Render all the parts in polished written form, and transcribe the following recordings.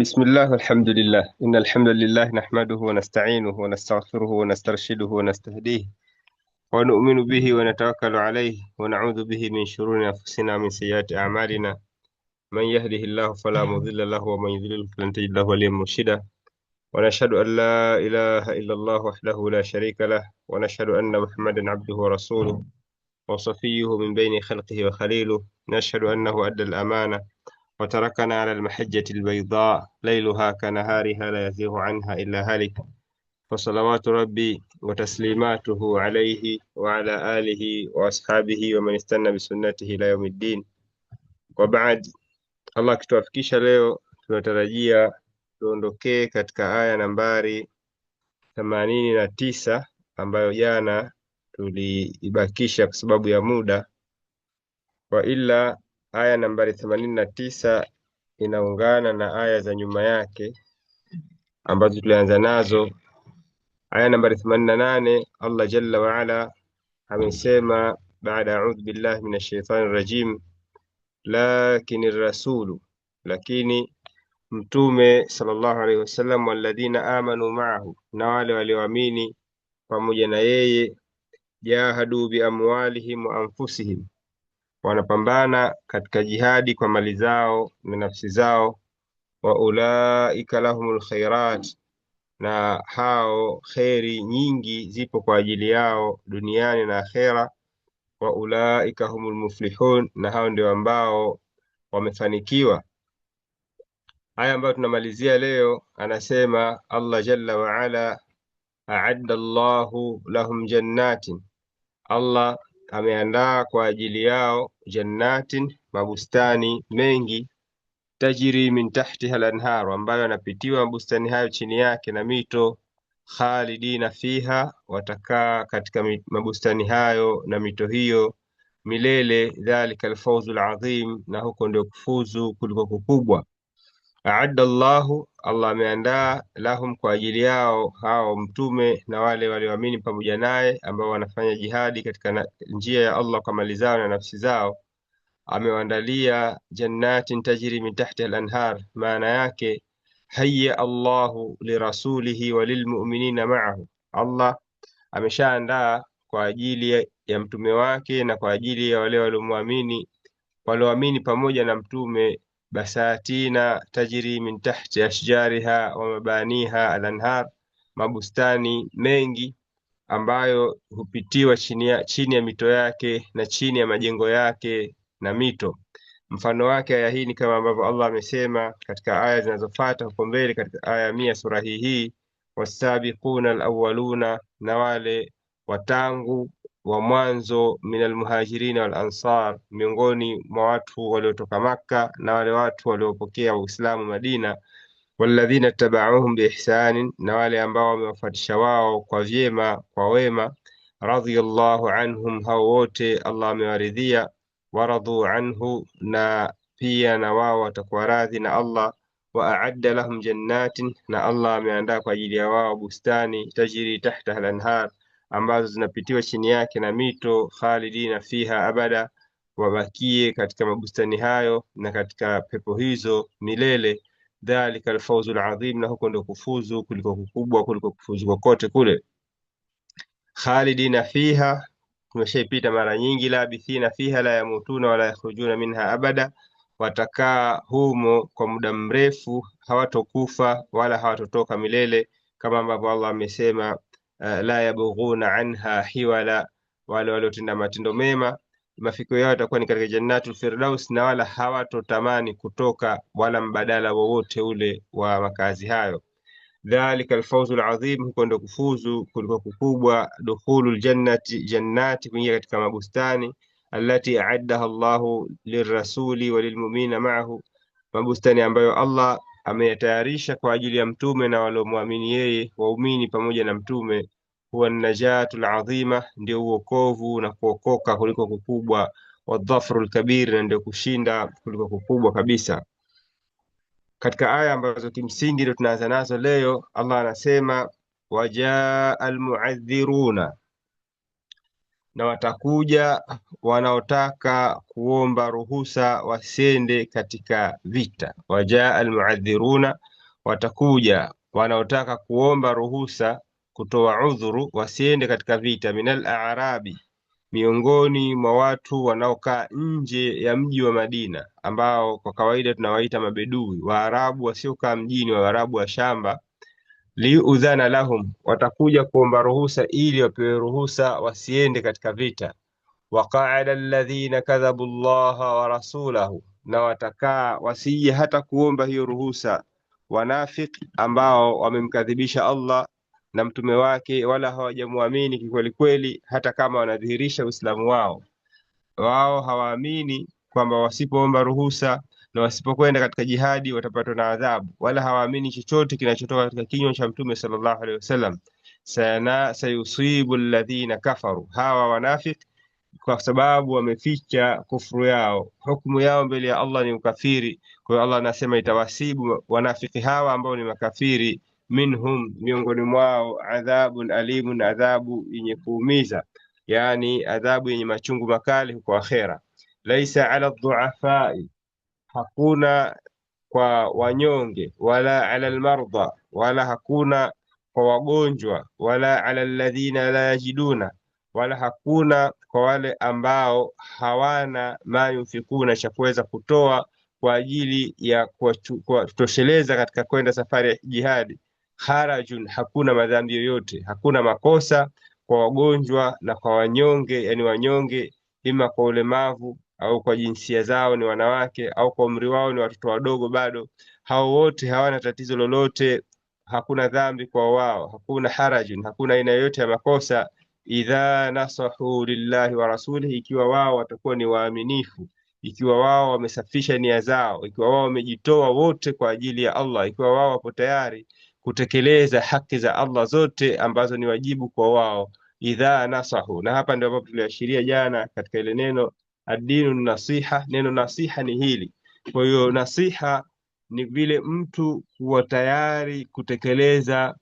بسم الله والحمد لله إن الحمد لله نحمده ونستعينه ونستغفره ونسترشده ونستهديه ونؤمن به ونتوكل عليه ونعوذ به من شرور أنفسنا ومن سيئات أعمالنا من يهده الله فلا مضل له ومن يضلل فلن تجد له وليا مرشدا ونشهد أن لا إله إلا الله وحده لا شريك له ونشهد أن محمدا عبده ورسوله وصفيه من بين خلقه وخليله نشهد أنه أدى الأمانة وتركنا على المحجة البيضاء ليلها كنهارها لا يزيغ عنها إلا هالك فصلوات ربي وتسليماته عليه وعلى آله وأصحابه ومن استنى بسنته إلى يوم الدين وبعد. Allah akituafikisha leo tunatarajia tuondokee katika aya nambari 89 ambayo jana tuliibakisha kwa sababu ya muda, wa ila aya nambari 89 inaungana na aya za nyuma yake ambazo tulianza nazo. Aya nambari 88 Allah jalla wa ala amesema baada a'udhu billahi minash shaitani rajim, lakini rasulu, lakini mtume sallallahu alaihi wasallam, walladhina amanu ma'ahu, na wale walioamini pamoja na yeye, jahadu bi amwalihim wa anfusihim, wanapambana katika jihadi kwa mali zao na nafsi zao, wa ulaika lahumul khairat, na hao kheri nyingi zipo kwa ajili yao duniani na akhera, wa ulaika humul muflihun, na hao ndio ambao wamefanikiwa. Aya ambayo tunamalizia leo, anasema Allah jalla wa ala, a'adda Allahu lahum jannatin, Allah ameandaa kwa ajili yao jannatin, mabustani mengi, tajiri min tahtiha al-anhar, ambayo yanapitiwa mabustani hayo chini yake na mito, khalidina fiha, watakaa katika mabustani hayo na mito hiyo milele, dhalika al-fawzu al-azim, na huko ndio kufuzu kuliko kukubwa. A'adda Allahu, Allah ameandaa, lahum, kwa ajili yao hao mtume na wale walioamini pamoja naye ambao wanafanya jihadi katika njia ya Allah kwa mali zao na nafsi zao, amewaandalia jannatin tajri min tahti al-anhar. Maana yake hayya Allahu lirasulihi wa lilmu'minina ma'ahu, Allah ameshaandaa kwa ajili ya mtume wake na kwa ajili ya wale walioamini pamoja na mtume, basatina tajri min tahti ashjariha wa mabaniha al-anhar, mabustani mengi ambayo hupitiwa chini ya mito yake na chini ya majengo yake na mito. Mfano wake aya hii ni kama ambavyo Allah amesema katika aya zinazofuata huko mbele, katika aya 100 sura hii, wasabiquna alawwaluna, na wale watangu wa mwanzo, minal muhajirina wal ansar, miongoni mwa watu waliotoka Makka na wale watu waliopokea Uislamu Madina, walladhina tabauhum biihsanin, na wale ambao wamewafuatisha wao kwa vyema, kwa wema, radhiyallahu anhum, hao wote Allah amewaridhia, waradhu anhu, na pia na wao watakuwa radhi na Allah, wa a'adda lahum jannatin, na Allah ameandaa kwa ajili ya wao bustani, tajri tahta al-anhar, ambazo zinapitiwa chini yake na mito, khalidina fiha abada, wabakie katika mabustani hayo na katika pepo hizo milele, dhalika alfawzu alazim, na huko ndio kufuzu kuliko kukubwa kuliko kufuzu kokote kule. Khalidina fiha tumeshaipita mara nyingi, labithina fiha la yamutuna wala yakhrujuna minha abada, watakaa humo kwa muda mrefu, hawatokufa wala hawatotoka milele, kama ambavyo Allah amesema la yabghuna anha hiwala, wale waliotenda matendo mema mafikio yao yatakuwa ni katika jannatul firdaus, na wala hawatotamani kutoka wala mbadala wowote ule wa makazi hayo. Dhalika alfawzu alazim, huko ndo kufuzu kuliko kukubwa. Dukhulul jannati, jannati, kuingia katika mabustani, allati a'addaha Allahu lirrasuli wa lilmu'minina ma'ahu, mabustani ambayo Allah ameyatayarisha kwa ajili ya mtume na waliomwamini yeye, waumini pamoja na mtume. Huwa najatul azima, ndio uokovu na kuokoka kuliko kukubwa, wadhafrul kabir, na ndio kushinda kuliko kukubwa kabisa. Katika aya ambazo kimsingi ndio tunaanza nazo leo, Allah anasema wajaa almu'adhdhiruna, na watakuja wanaotaka kuomba ruhusa wasiende katika vita. Wajaa almuadhiruna, watakuja wanaotaka kuomba ruhusa kutoa udhuru wasiende katika vita. Minal a'rabi, miongoni mwa watu wanaokaa nje ya mji wa Madina, ambao kwa kawaida tunawaita mabedui, Waarabu wasiokaa mjini, Waarabu wa shamba. Liudhana lahum, watakuja kuomba ruhusa ili wapewe ruhusa wasiende katika vita. Waqaada alladhina kadhabu llaha wa rasulahu, na watakaa wasije hata kuomba hiyo ruhusa wanafiki ambao wamemkadhibisha Allah na mtume wake, wala hawajamwamini kikweli kweli, hata kama wanadhihirisha Uislamu wao. Wao hawaamini kwamba wasipoomba ruhusa na wasipokwenda katika jihadi watapatwa na adhabu, wala hawaamini chochote kinachotoka katika kinywa cha mtume sallallahu alaihi wasallam. Sayusibu alladhina kafaru, hawa wanafiki kwa sababu wameficha kufuru yao, hukumu yao mbele ya Allah ni ukafiri. Kwa hiyo Allah anasema itawasibu wanafiki hawa ambao ni makafiri, minhum, miongoni mwao, adhabun alimun, adhabu yenye kuumiza, yani adhabu yenye machungu makali huko akhera. Laisa ala dhuafai, hakuna kwa wanyonge, wala ala almarda, wala hakuna kwa wagonjwa, wala ala alladhina la yajiduna, wala hakuna kwa wale ambao hawana ma yunfikuna, cha kuweza kutoa kwa ajili ya kuwatosheleza katika kwenda safari ya jihadi. Harajun, hakuna madhambi yoyote, hakuna makosa kwa wagonjwa na kwa wanyonge, yani wanyonge ima kwa ulemavu au kwa jinsia zao ni wanawake au kwa umri wao ni watoto wadogo bado, hao wote hawana tatizo lolote, hakuna dhambi kwa wao, hakuna harajun, hakuna aina yoyote ya makosa. Idha nasahu lillahi wa rasulihi, ikiwa wao watakuwa ni waaminifu, ikiwa wao wamesafisha nia zao, ikiwa wao wamejitoa wote kwa ajili ya Allah, ikiwa wao wapo tayari kutekeleza haki za Allah zote ambazo ni wajibu kwa wao. Idha nasahu, na hapa ndio ambapo tuliashiria jana katika ile neno ad-dinu nasiha. Neno nasiha ni hili. Kwa hiyo nasiha ni vile mtu kuwa tayari kutekeleza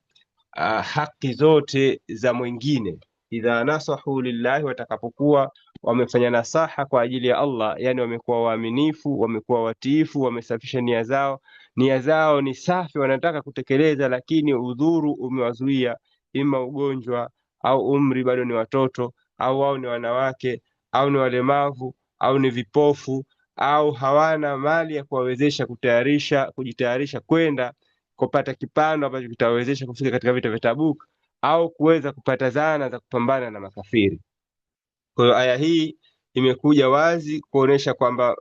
haki zote za mwingine. Idha nasahu lillahi, watakapokuwa wamefanya nasaha kwa ajili ya Allah, yani wamekuwa waaminifu, wamekuwa watiifu, wamesafisha nia zao ni safi, wanataka kutekeleza, lakini udhuru umewazuia, ima ugonjwa au umri, bado ni watoto au wao ni wanawake au ni walemavu au ni vipofu au hawana mali ya kuwawezesha kujitayarisha kwenda kupata kipando ambacho kitawawezesha kufika katika vita vya Tabuk au kuweza kupata zana za kupambana na makafiri. Kwa hiyo aya hii imekuja wazi kuonesha kwamba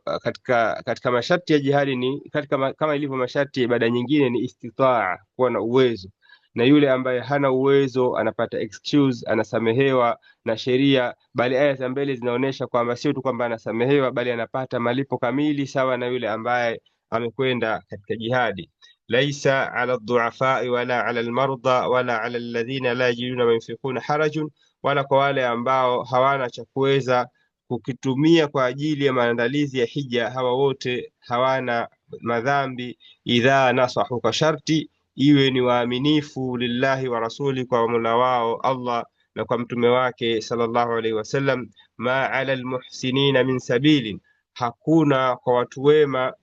katika masharti ya jihadi ni kama ilivyo masharti ya ibada nyingine, ni istitaa, kuwa na uwezo, na yule ambaye hana uwezo anapata excuse, anasamehewa na sheria, bali aya za mbele zinaonesha kwamba sio tu kwamba anasamehewa, bali anapata malipo kamili sawa na yule ambaye amekwenda katika jihadi. Laisa ala dhuafai wala ala almarda wala ala alladhina la yajiduna ma yunfiquna harajun, wala kwa wale ambao hawana cha kuweza kukitumia kwa ajili ya maandalizi ya hija, hawa wote hawana madhambi. Idha nasahu, kwa sharti iwe ni waaminifu lillahi wa rasuli, kwa Mola wao Allah na kwa mtume wake sallallahu alaihi wasallam. Ma ala almuhsinina min sabilin, hakuna kwa watu wema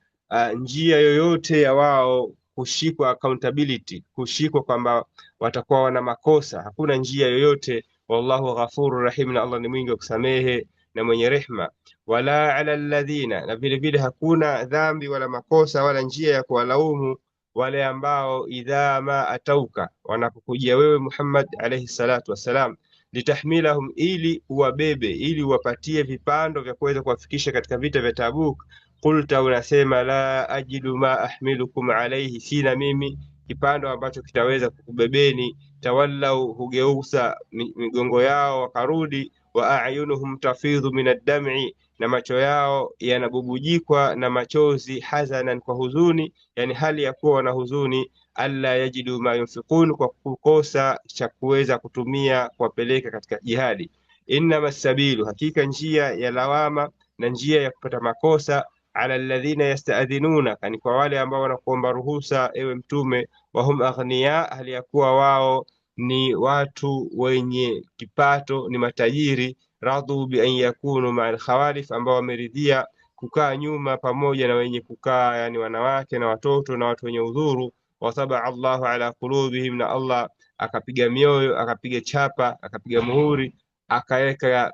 njia yoyote ya wao kushikwa accountability, kushikwa kwamba watakuwa wana makosa, hakuna njia yoyote. Wallahu ghafurur rahim, na Allah ni mwingi wa kusamehe na mwenye rehma. Wala ala alladhina, na vile vile hakuna dhambi wala makosa wala njia ya kuwalaumu wale ambao idha ma atauka, wanapokujia wewe Muhammad alayhi salatu wassalam, litahmilahum, ili uwabebe, ili uwapatie vipando vya kuweza kuwafikisha katika vita vya Tabuk. Qulta, unasema la ajidu ma ahmilukum alayhi, sina mimi kipando ambacho kitaweza kukubebeni. Tawallau, hugeuza migongo yao wakarudi. Wa ayunuhum tafidhu min ad-dam'i, na macho yao yanabubujikwa na machozi. Hazanan, kwa huzuni, yani hali ya kuwa wana huzuni. Alla yajidu ma yunfiqun, kwa kukosa cha kuweza kutumia kuwapeleka katika jihadi. Innama sabilu, hakika njia ya lawama na njia ya kupata makosa, ala alladhina yasta'dhinuna, kani kwa wale ambao wanakuomba ruhusa ewe mtume. Wahum aghniya, hali ya kuwa wao ni watu wenye kipato, ni matajiri. radhu bi an yakunu ma'al khawalif, ambao wameridhia kukaa nyuma pamoja na wenye kukaa, yani wanawake na watoto na watu wenye udhuru. Wataba Allahu ala qulubihim, na Allah akapiga mioyo, akapiga chapa, akapiga muhuri, akaweka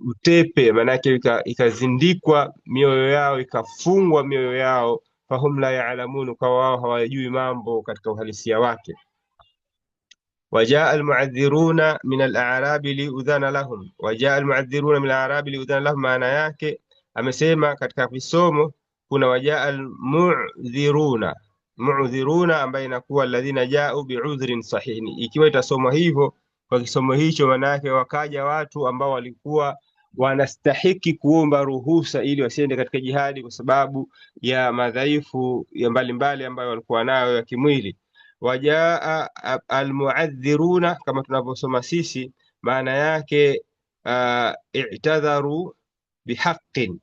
utepe, manake ikazindikwa mioyo yao, ikafungwa mioyo yao. Fahum la ya'lamun, kwa wao hawajui mambo katika uhalisia wake. Wajaa almu'adhiruna min al-a'rabi liudhana lahum, wajaa almu'adhiruna min al-a'rabi liudhana lahum, maana yake amesema katika visomo kuna wajaa almu'dhiruna, mu'dhiruna ambaye inakuwa alladhina ja'u bi'udhrin sahih. Ikiwa itasomwa hivyo kwa kisomo hicho, maana yake wakaja watu ambao walikuwa wanastahiki kuomba ruhusa ili wasiende katika jihadi kwa sababu ya madhaifu ya mbalimbali ambayo walikuwa nayo ya kimwili. Wajaa almu'adhiruna, kama tunavyosoma sisi, maana yake i'tadharu bihaqqin,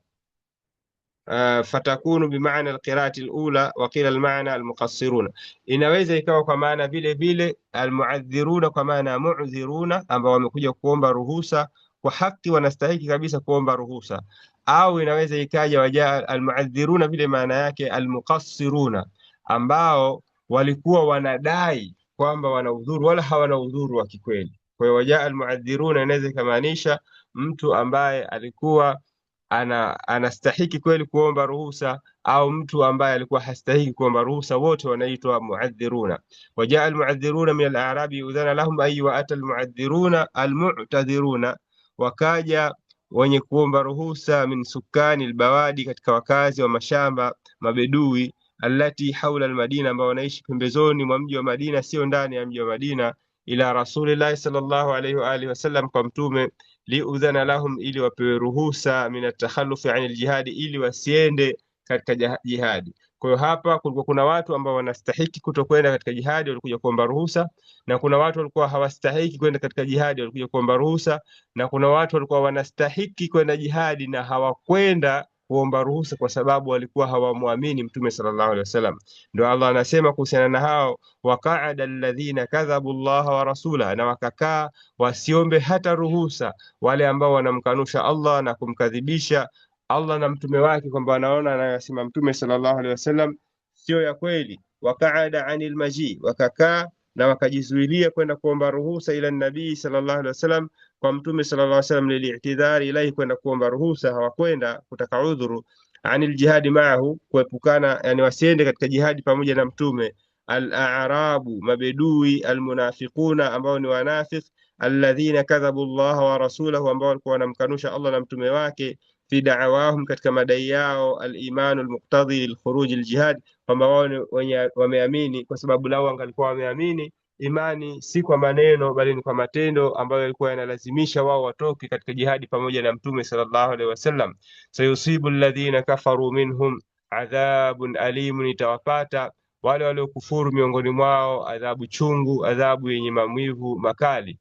fatakunu bimaana alqiraati alula wa qila almaana almuqassiruna. Inaweza ikawa kwa maana vile vile almu'adhiruna kwa maana mu'dhiruna, ambao wamekuja kuomba ruhusa kwa haki, wanastahiki kabisa kuomba ruhusa. Au inaweza ikaja wajaa almu'adhiruna vile maana yake almuqassiruna, ambao walikuwa wanadai kwamba wana udhuru wala hawana udhuru wa kikweli. Kwa hiyo wajaa almu'adhiruna inaweza ikamaanisha mtu ambaye alikuwa anastahiki kweli kuomba ruhusa, au mtu ambaye alikuwa hastahiki kuomba ruhusa, wote wanaitwa mu'adhiruna. Wajaa almu'adhiruna min al-a'rabi udhana lahum, ay wa ata almu'adhiruna almu'tadhiruna, wakaja wenye kuomba ruhusa min sukani albawadi, katika wakazi wa mashamba mabedui, allati haula almadina, ambao wanaishi pembezoni mwa mji wa Madina, sio ndani ya mji wa Madina, ila rasulillahi sallallahu alayhi wa alihi wasallam, kwa mtume, liudhana lahum, ili wapewe ruhusa, min atakhalufi anil jihadi, ili wasiende katika jihadi. Kwa hiyo hapa kulikuwa kuna watu ambao wanastahiki kutokwenda katika jihadi, walikuja kuomba ruhusa, na kuna watu walikuwa hawastahiki kwenda katika jihadi, walikuja kuomba ruhusa, na kuna watu walikuwa wanastahiki kwenda jihadi na hawakwenda kuomba ruhusa kwa sababu walikuwa hawamwamini Mtume sallallahu alaihi wasallam. Ndio Allah anasema kuhusiana na hao, waqa'ada alladhina kadhabu Allah wa rasulahu, na wakakaa wasiombe hata ruhusa wale ambao wanamkanusha Allah na kumkadhibisha Allah na mtume wake, kwamba wanaona anayosema Mtume sallallahu alaihi wasallam sio ya kweli. Waqa'ada anil maji, wakakaa na wakajizuilia kwenda kuomba ruhusa ila nabii sallallahu alaihi wasallam, kwa Mtume sallallahu alaihi wasallam, lili'tidhari ilahi, kwenda kuomba ruhusa, hawakwenda kutaka udhuru. Anil jihadi maahu, kuepukana, yani wasiende katika jihadi pamoja na Mtume. Al-a'rabu, mabedui, almunafiquna, ambao ni wanafiq, alladhina kadhabu Allah wa rasulahu, ambao walikuwa wanamkanusha Allah na mtume wake, fi da'awahum, katika madai yao, al-imanu al-muqtadi lil-khuruj al-jihad, kwamba wao wameamini, kwa sababu lao wangalikuwa wameamini, imani si kwa maneno bali ni kwa matendo ambayo yalikuwa yanalazimisha wao watoke katika jihadi pamoja na Mtume sallallahu alaihi wasallam. Sayusibu alladhina kafaru minhum adhabun alimun, itawapata wale waliokufuru miongoni mwao adhabu chungu, adhabu yenye maumivu makali.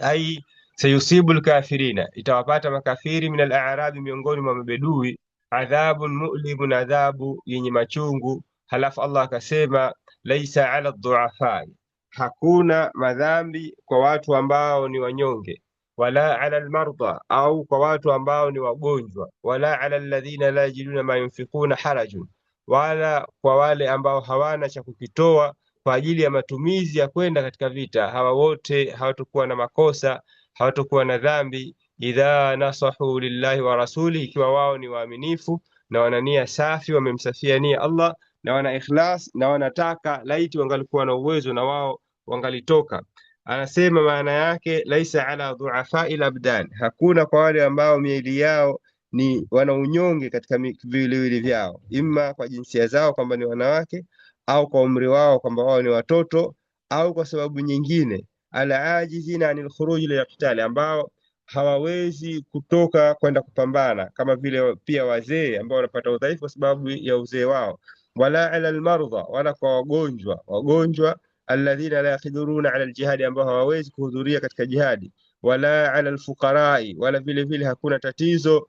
Ai sayusibu alkafirina, itawapata makafiri, min al-a'rabi, miongoni mwa mabedui, adhabun mu'limun, adhabu yenye machungu. Halafu Allah akasema laisa ala dhu'afa, hakuna madhambi kwa watu ambao ni wanyonge, wala ala almarda, au kwa watu ambao ni wagonjwa, wala ala alladhina la yajiduna ma yunfiquna harajun, wala kwa wale ambao hawana cha kukitoa kwa ajili ya matumizi ya kwenda katika vita. Hawa wote hawatakuwa na makosa, hawatakuwa na dhambi, idha nasahu lillahi wa rasuli, ikiwa wao ni waaminifu na wana nia safi, wamemsafia nia Allah na wana ikhlas na wanataka, laiti wangalikuwa na uwezo na wao wangalitoka. Anasema maana yake laisa ala dhu'afa ila abdan, hakuna kwa wale ambao miili yao ni wana unyonge katika viwiliwili vyao, imma kwa jinsia zao kwamba ni wanawake, au kwa umri wao kwamba wao ni watoto, au kwa sababu nyingine, al-ajizina anil khuruj lil-qital, ambao hawawezi kutoka kwenda kupambana, kama vile pia wazee ambao wanapata udhaifu kwa sababu ya uzee wao. Wala ala almarda, wala kwa wagonjwa, alladhina la yaqdiruna ala aljihadi, ambao hawawezi kuhudhuria katika jihadi. Wala ala alfuqarai, wala vile vile hakuna tatizo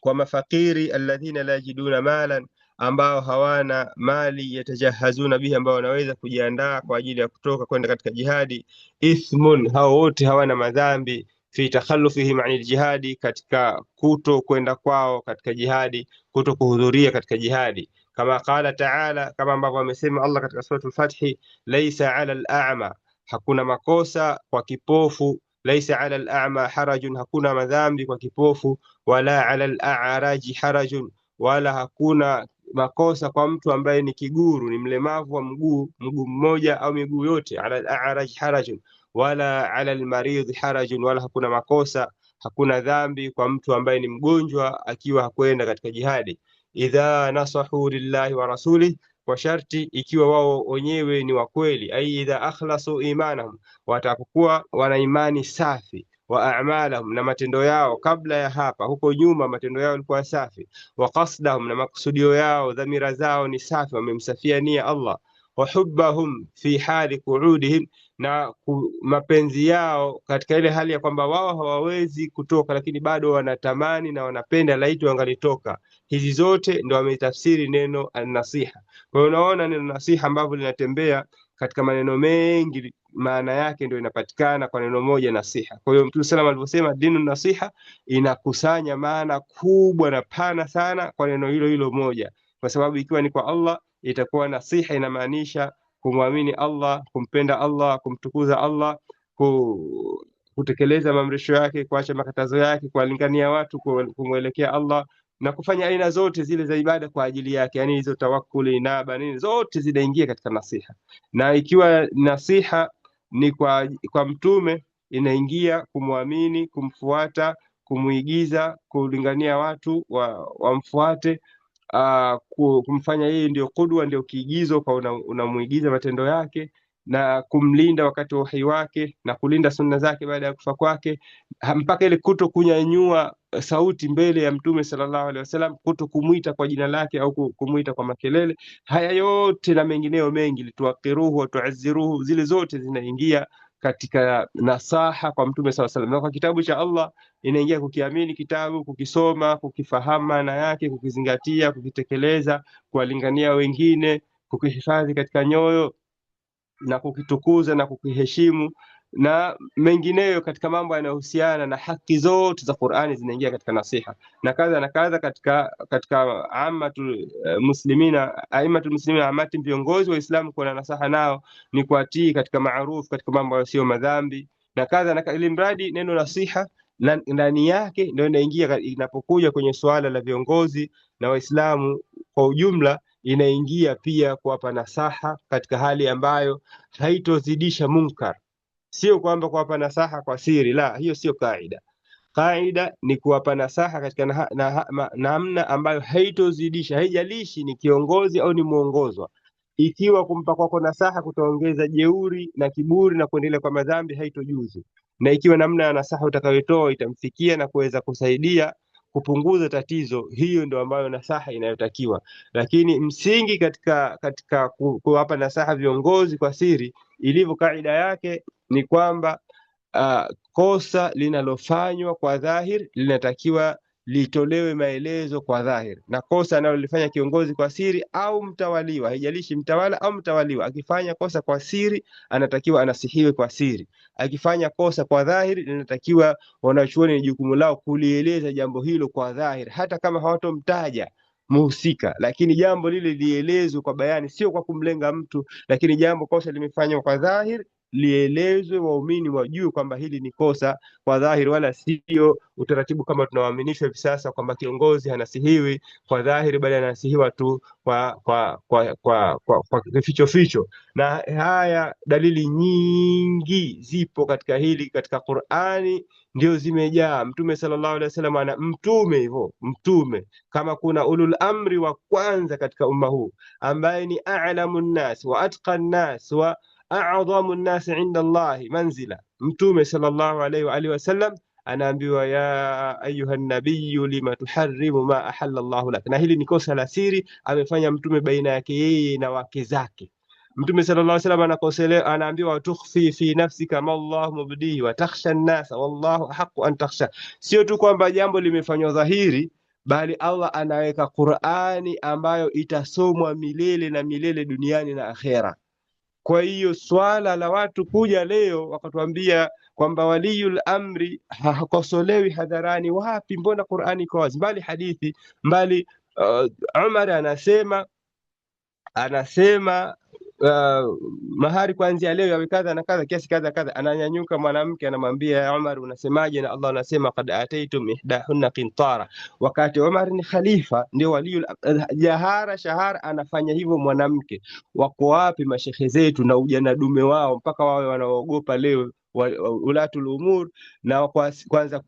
kwa mafakiri, alladhina la yajiduna malan, ambao hawana mali, yatajahazuna bihi, ambao wanaweza kujiandaa kwa ajili ya kutoka kwenda katika jihadi. Ithmun, hao wote hawana madhambi, fi takhallufihim anil jihadi, katika kuto kwenda kwao katika jihadi, kuto kuhudhuria katika jihadi. Kama qala taala, kama ambavyo amesema Allah katika suratul Fathi, laisa ala al-a'ma, hakuna makosa kwa kipofu. Laisa ala al-a'ma harajun, hakuna madhambi kwa kipofu. Wala ala al-a'raji harajun, wala hakuna makosa kwa mtu ambaye ni kiguru, ni mlemavu wa mguu mmoja au miguu yote. Ala al-a'raj harajun wala ala al-marid harajun, wala hakuna makosa, hakuna dhambi kwa mtu ambaye ni mgonjwa akiwa hakwenda katika jihadi. Idha nasahu lillahi wa rasulih, kwa sharti ikiwa wao wenyewe ni wa kweli. Ai idha akhlasu imanahum, watakuwa wana imani safi. Wa a'malahum, na matendo yao kabla ya hapa, huko nyuma matendo yao yalikuwa safi. Wa qasdahum, na makusudio yao, dhamira zao ni safi, wamemsafia nia Allah. Wa hubbahum fi hali qu'udihim, na mapenzi yao katika ile hali ya kwamba wao hawawezi kutoka, lakini bado wanatamani na wanapenda laiti wangalitoka. Hizi zote ndo wametafsiri neno an-nasiha. Kwa hiyo unaona neno nasiha ambavyo linatembea katika maneno mengi, maana yake ndio inapatikana kwa neno moja, nasiha. Kwa hiyo Mtume sallallahu alayhi wasallam alivyosema dinu nasiha, inakusanya maana kubwa na pana sana kwa neno hilo hilo moja, kwa sababu ikiwa ni kwa Allah itakuwa nasiha inamaanisha kumwamini Allah, kumpenda Allah, kumtukuza Allah, kutekeleza maamrisho yake, kuacha makatazo yake, kuwalingania watu kumwelekea Allah, na kufanya aina zote zile za ibada kwa ajili yake, yani hizo tawakkuli, inaba, nini, zote zinaingia katika nasiha. Na ikiwa nasiha ni kwa mtume, inaingia kumwamini, kumfuata, kumuigiza, kulingania watu wamfuate, kumfanya yeye ndio kudwa, ndio kiigizo, kwa unamuigiza matendo yake, na kumlinda wakati wa uhai wake, na kulinda sunna zake baada ya kufa kwake, mpaka ile kuto kunyanyua sauti mbele ya Mtume sallallahu alaihi wasallam, kuto kumuita kwa jina lake au kumuita kwa makelele. Haya yote na mengineo mengi, lituwaqiruhu wa tuazziruhu, zile zote zinaingia katika nasaha kwa Mtume sallallahu alaihi wasallam. Na kwa kitabu cha Allah inaingia kukiamini kitabu, kukisoma, kukifahamu maana yake, kukizingatia, kukitekeleza, kuwalingania wengine, kukihifadhi katika nyoyo na kukitukuza na kukiheshimu, na mengineyo katika mambo yanayohusiana na haki zote za Qur'ani zinaingia katika nasiha. Na kadha na kadha katika ammatul muslimina, aimatul muslimina, amati viongozi wa Uislamu, kuna nasaha nao ni kuatii katika maarufu, katika mambo yasiyo madhambi na kadha na ili mradi neno nasiha ndani yake ndio inaingia. Inapokuja kwenye suala la viongozi na Waislamu kwa ujumla, inaingia pia kuwapa nasaha katika hali ambayo haitozidisha munkar. Sio kwamba kuwapa nasaha kwa siri, la, hiyo sio kaida. Kaida ni kuwapa nasaha katika namna ambayo haitozidisha, haijalishi ni kiongozi au ni muongozwa. Ikiwa kumpa kwako nasaha kutaongeza jeuri na kiburi na kuendelea kwa madhambi, haitojuzu. Na ikiwa namna ya nasaha utakayotoa itamfikia na kuweza kusaidia kupunguza tatizo, hiyo ndio ambayo nasaha inayotakiwa. Lakini msingi katika kuwapa nasaha viongozi kwa siri, ilivyo kaida yake ni kwamba kosa linalofanywa kwa dhahir linatakiwa litolewe maelezo kwa dhahir, na kosa analolifanya kiongozi kwa siri au mtawaliwa, haijalishi mtawala au mtawaliwa, akifanya kosa kwa siri anatakiwa anasihiwe kwa siri. Akifanya kosa kwa dhahiri, linatakiwa wanachuoni ni jukumu lao kulieleza jambo hilo kwa dhahiri, hata kama hawatomtaja muhusika, lakini jambo lile lielezwe kwa bayani, sio kwa kumlenga mtu, lakini jambo kosa limefanywa kwa dhahiri lielezwe, waumini wajue kwamba hili ni kosa kwa dhahiri, wala sio utaratibu kama tunawaaminishwa hivi sasa kwamba kiongozi hanasihiwi kwa dhahiri, bali anasihiwa tu kwa ficho ficho. Na haya dalili nyingi zipo katika hili, katika Qur'ani ndio zimejaa. Mtume sallallahu alaihi wasallam ana mtume kama kuna ulul amri wa kwanza katika umma huu ambaye ni a'lamun nas wa atqan nas wa a'dhamu an-nas 'inda Allah manzila, Mtume sallallahu alayhi wa alihi wasallam anaambiwa ya ayuha nabiyyu lima tuharrimu ma ahalla Allah lak. Na hili ni kosa la siri amefanya Mtume baina yake yeye na wake zake. Mtume sallallahu alayhi wasallam anakosea, anaambiwa tukhfi fi nafsika ma Allah mubdihi wa takhsha an-nas wallahu haqqu an takhsha. Sio tu kwamba jambo limefanywa dhahiri, bali Allah anaweka Qur'ani ambayo itasomwa milele na milele duniani na akhera. Kwa hiyo swala la watu kuja leo wakatuambia kwamba waliyul amri hakosolewi hadharani, wapi? Mbona Qur'ani iko wazi, mbali hadithi, mbali Umar anasema mahari kuanzia leo yawe kadha na kadha, kiasi kadha kadha. Ananyanyuka mwanamke anamwambia, ya Umar, unasemaje? Na Allah anasema qad ataitum ihdahunna qintara. Wakati Umar ni khalifa, ndio waliul jahara shahara, anafanya hivyo mwanamke. Wako wapi mashehe zetu na ujana dume wao mpaka wawe wanaogopa leo ulatul umur na kwanza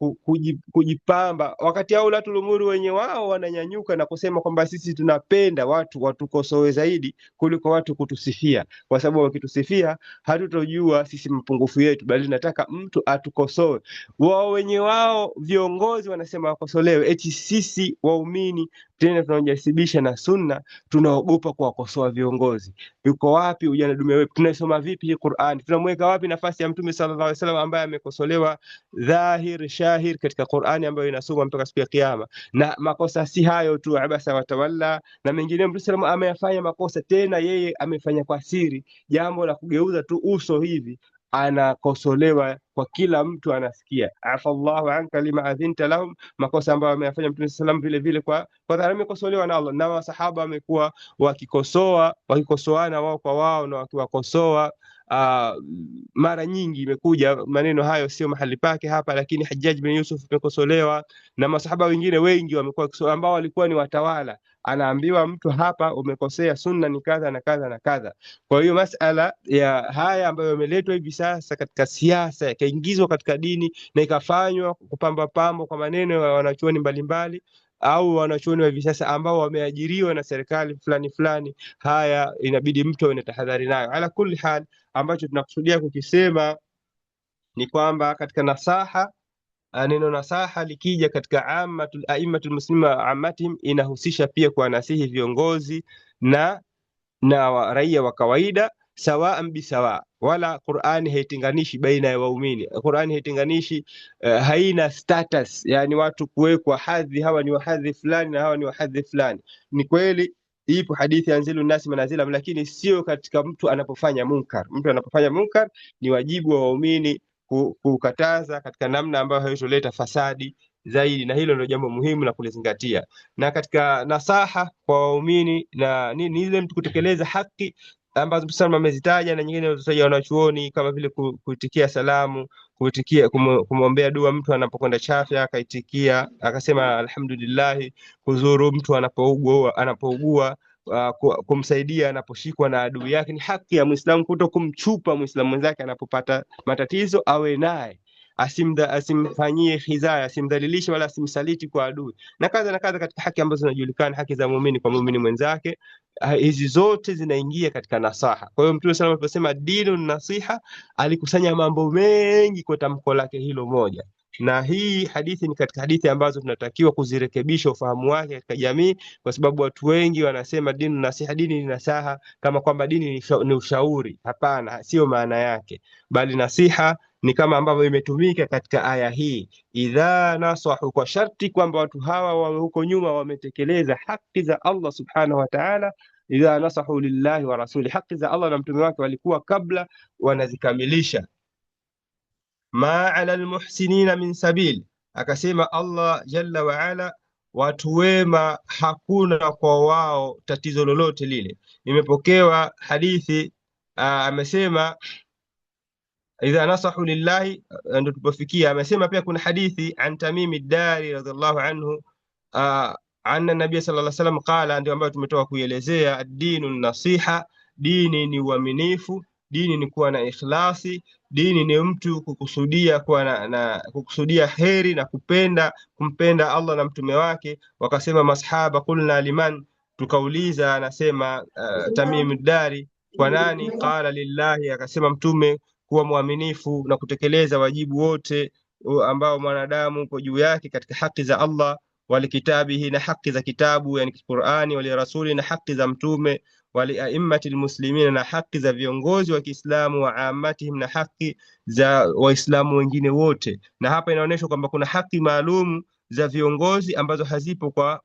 kujipamba, wakati hao ulatul umur wenye wao wananyanyuka na kusema kwamba sisi tunapenda watu watukosoe zaidi kuliko watu kutusifia, kwa sababu wakitusifia hatutojua sisi mapungufu yetu, bali nataka mtu atukosoe. Wao wenye wao viongozi wanasema wakosolewe, eti sisi waumini tena tunajisibisha na sunna tunaogopa kuwakosoa viongozi. Yuko wapi ujana dume wetu? Tunasoma vipi hii Qur'an? Tunamweka wapi nafasi ya Mtume sallallahu alaihi wasallam ambaye amekosolewa dhahir shahir katika Qur'ani ambayo inasoma mpaka siku ya Kiyama? Na makosa si hayo tu, abasa watawalla na mengine. Mtume sallallahu ameyafanya makosa, tena yeye amefanya kwa siri, jambo la kugeuza tu uso hivi, anakosolewa kwa kila mtu anasikia. Afallahu anka lima adhinta lahum, makosa ambayo ameyafanya Mtume sallam vile vile kwa dhahiri amekosolewa na Allah, na masahaba wamekuwa wakikosoana wao kwa wao na wakiwakosoa. Mara nyingi imekuja maneno hayo sio mahali pake hapa, lakini Hajjaj bin Yusuf amekosolewa na masahaba wengine wengi wamekuwa ambao walikuwa ni watawala. Anaambiwa mtu hapa umekosea, sunna ni kadha na kadha na kadha. Kwa hiyo masala ya haya ambayo yameletwa hivi sasa katika siasa yakaingizwa katika dini na ikafanywa kupamba pambo kwa maneno ya wanachuoni mbalimbali au wanachuoni wa hivi sasa ambao wameajiriwa na serikali fulani fulani, haya inabidi mtu awe na tahadhari nayo. Ala kulli hal, ambacho tunakusudia kukisema ni kwamba katika nasaha, neno nasaha likija katika aimatul muslima ammatihim, inahusisha pia kuwanasihi viongozi na raia wa kawaida sawaan bisawa. Wala Qur'ani haitinganishi baina ya waumini. Qur'ani haitinganishi, haina status, yani watu kuwekwa hadhi, hawa ni wa hadhi fulani na hawa ni wa hadhi fulani. Ni kweli ipo hadithi anzilu nasi manazila, lakini sio katika mtu anapofanya munkar. Mtu anapofanya munkar ni wajibu wa waumini kukataza katika namna ambayo haitoleta fasadi zaidi, na hilo ndio jambo muhimu la kulizingatia. Na katika nasaha kwa waumini na ni ile mtu kutekeleza haki ambazo Mtume amezitaja na nyingine walizotaja wanachuoni, kama vile kuitikia salamu, kumwombea dua mtu anapokwenda chafya akaitikia akasema alhamdulillah, kuzuru mtu anapougua, kumsaidia anaposhikwa na adui yake. Ni haki ya Muislamu kuto kumchupa Muislamu mwenzake anapopata matatizo, awe naye, asimfanyie khizaya, asimdhalilishe wala asimsaliti kwa adui, na kadha na kadha, katika haki ambazo zinajulikana, haki za muumini kwa muumini mwenzake. Hizi zote zinaingia katika nasaha. Kwa hiyo Mtume sallallahu alayhi wasallam aliposema dinu nasiha, alikusanya mambo mengi kwa tamko lake hilo moja, na hii hadithi ni katika hadithi ambazo tunatakiwa kuzirekebisha ufahamu wake katika jamii, kwa sababu watu wengi wanasema dinu nasiha, dini ni nasaha, kama kwamba dini ni ushauri. Hapana, sio maana yake, bali nasiha ni kama ambavyo imetumika katika aya hii, idha nasahu, kwa sharti kwamba watu hawa wawe huko nyuma wametekeleza haki za Allah subhanahu wa ta'ala. Idha nasahu lillahi wa rasuli, haki za Allah na mtume wake walikuwa kabla wanazikamilisha. Ma ala almuhsinina min sabil, akasema Allah jalla wa ala, watu wema hakuna kwa wao tatizo lolote lile. Imepokewa hadithi, amesema idha nasahu lillahi, ndo tupofikia. Amesema pia kuna hadithi an Tamim ad-Dari radhiallahu anhu, anna nabiy sallallahu alaihi wasallam qala, ndio ambayo tumetoka kuielezea. Ad-dinu nasiha, dini ni uaminifu, dini ni kuwa na ikhlasi, dini ni mtu kukusudia kuwa kukusudia heri na kumpenda Allah na mtume wake. Wakasema masahaba, qulna liman, tukauliza, anasema Tamim ad-Dari, kwa nani? Qala lillahi, akasema mtume kuwa mwaminifu na kutekeleza wajibu wote ambao mwanadamu uko juu yake katika haki za Allah, walikitabihi, na haki za kitabu yani Qur'ani, wali rasuli, na haki za mtume, wali aimmatil muslimin, na haki za viongozi wa Kiislamu, wa ammatihim, na haki za waislamu wengine wote. Na hapa inaonyesha kwamba kuna haki maalum za viongozi ambazo hazipo kwa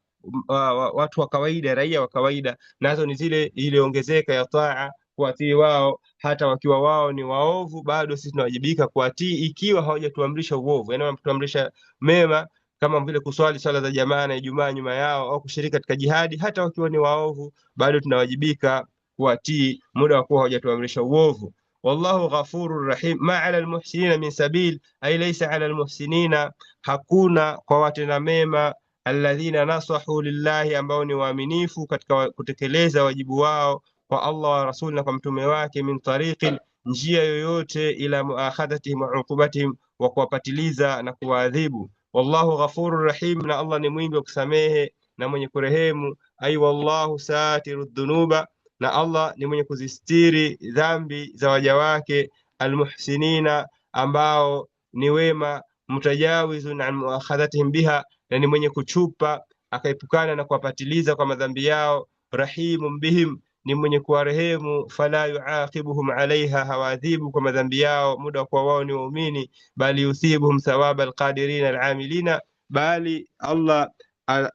watu wa kawaida, raia wa kawaida, nazo ni zile iliongezeka ya taa kuwatii wao, hata wakiwa wao ni waovu, bado sisi tunawajibika kuwatii ikiwa hawajatuamrisha uovu, yani wanatuamrisha mema kama vile kuswali swala za jamaa na Ijumaa nyuma yao au kushiriki katika jihadi, hata wakiwa ni waovu, bado tunawajibika kuwatii muda wa kuwa hawajatuamrisha uovu. Wallahu ghafurur rahim. Ma ala almuhsinina min sabil, ay laysa ala almuhsinina, hakuna kwa watenda mema, alladhina nasahu lillahi, ambao ni waaminifu katika kutekeleza wajibu wao kwa Allah wa rasuli na kwa mtume wake, min tariqin, njia yoyote, ila muakhadhatihim wa uqubatihim, wa kuwapatiliza na kuwaadhibu. Wallahu ghafurur rahim, na Allah ni mwingi wa kusamehe na mwenye kurehemu. Ay wallahu satiru dhunuba, na Allah ni mwenye kuzistiri dhambi za waja wake, almuhsinina, ambao ni wema, mutajawizun an muakhadhatihim biha, na ni mwenye kuchupa akaepukana na kuwapatiliza kwa madhambi yao, rahimun bihim, ni mwenye kuwarehemu, fala yuaqibuhum alaiha, hawadhibu kwa madhambi yao muda wa kuwa wao ni waumini, bali yuthibuhum thawaba alqadirina alamilina, bali Allah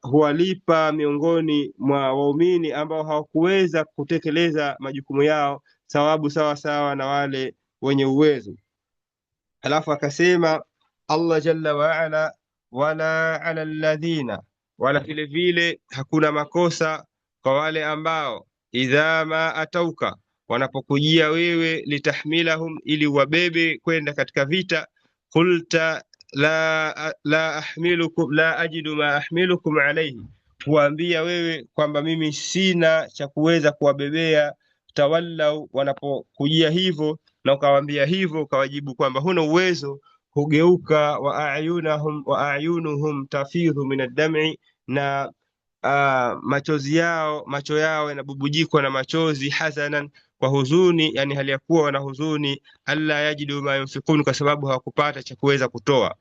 huwalipa miongoni mwa waumini ambao hawakuweza kutekeleza majukumu yao thawabu sawa sawa na wale wenye uwezo. Alafu akasema Allah jalla wa ala, wala ala alladhina, wala vile vile hakuna makosa kwa wale ambao idha ma atauka, wanapokujia wewe, litahmilahum, ili wabebe kwenda katika vita, qulta la ahmilukum, la ajidu ma ahmilukum alayhi, kuambia wewe kwamba mimi sina cha kuweza kuwabebea, tawallau, wanapokujia hivyo na ukawaambia hivyo, ukawajibu kwamba huna uwezo, hugeuka, wa ayunuhum tafidhu min ad-dam'i, na macho yao yanabubujikwa na machozi, hazanan, kwa huzuni, yani hali ya kuwa wana huzuni, alla yajidu ma yunfikun, kwa sababu hawakupata cha kuweza kutoa.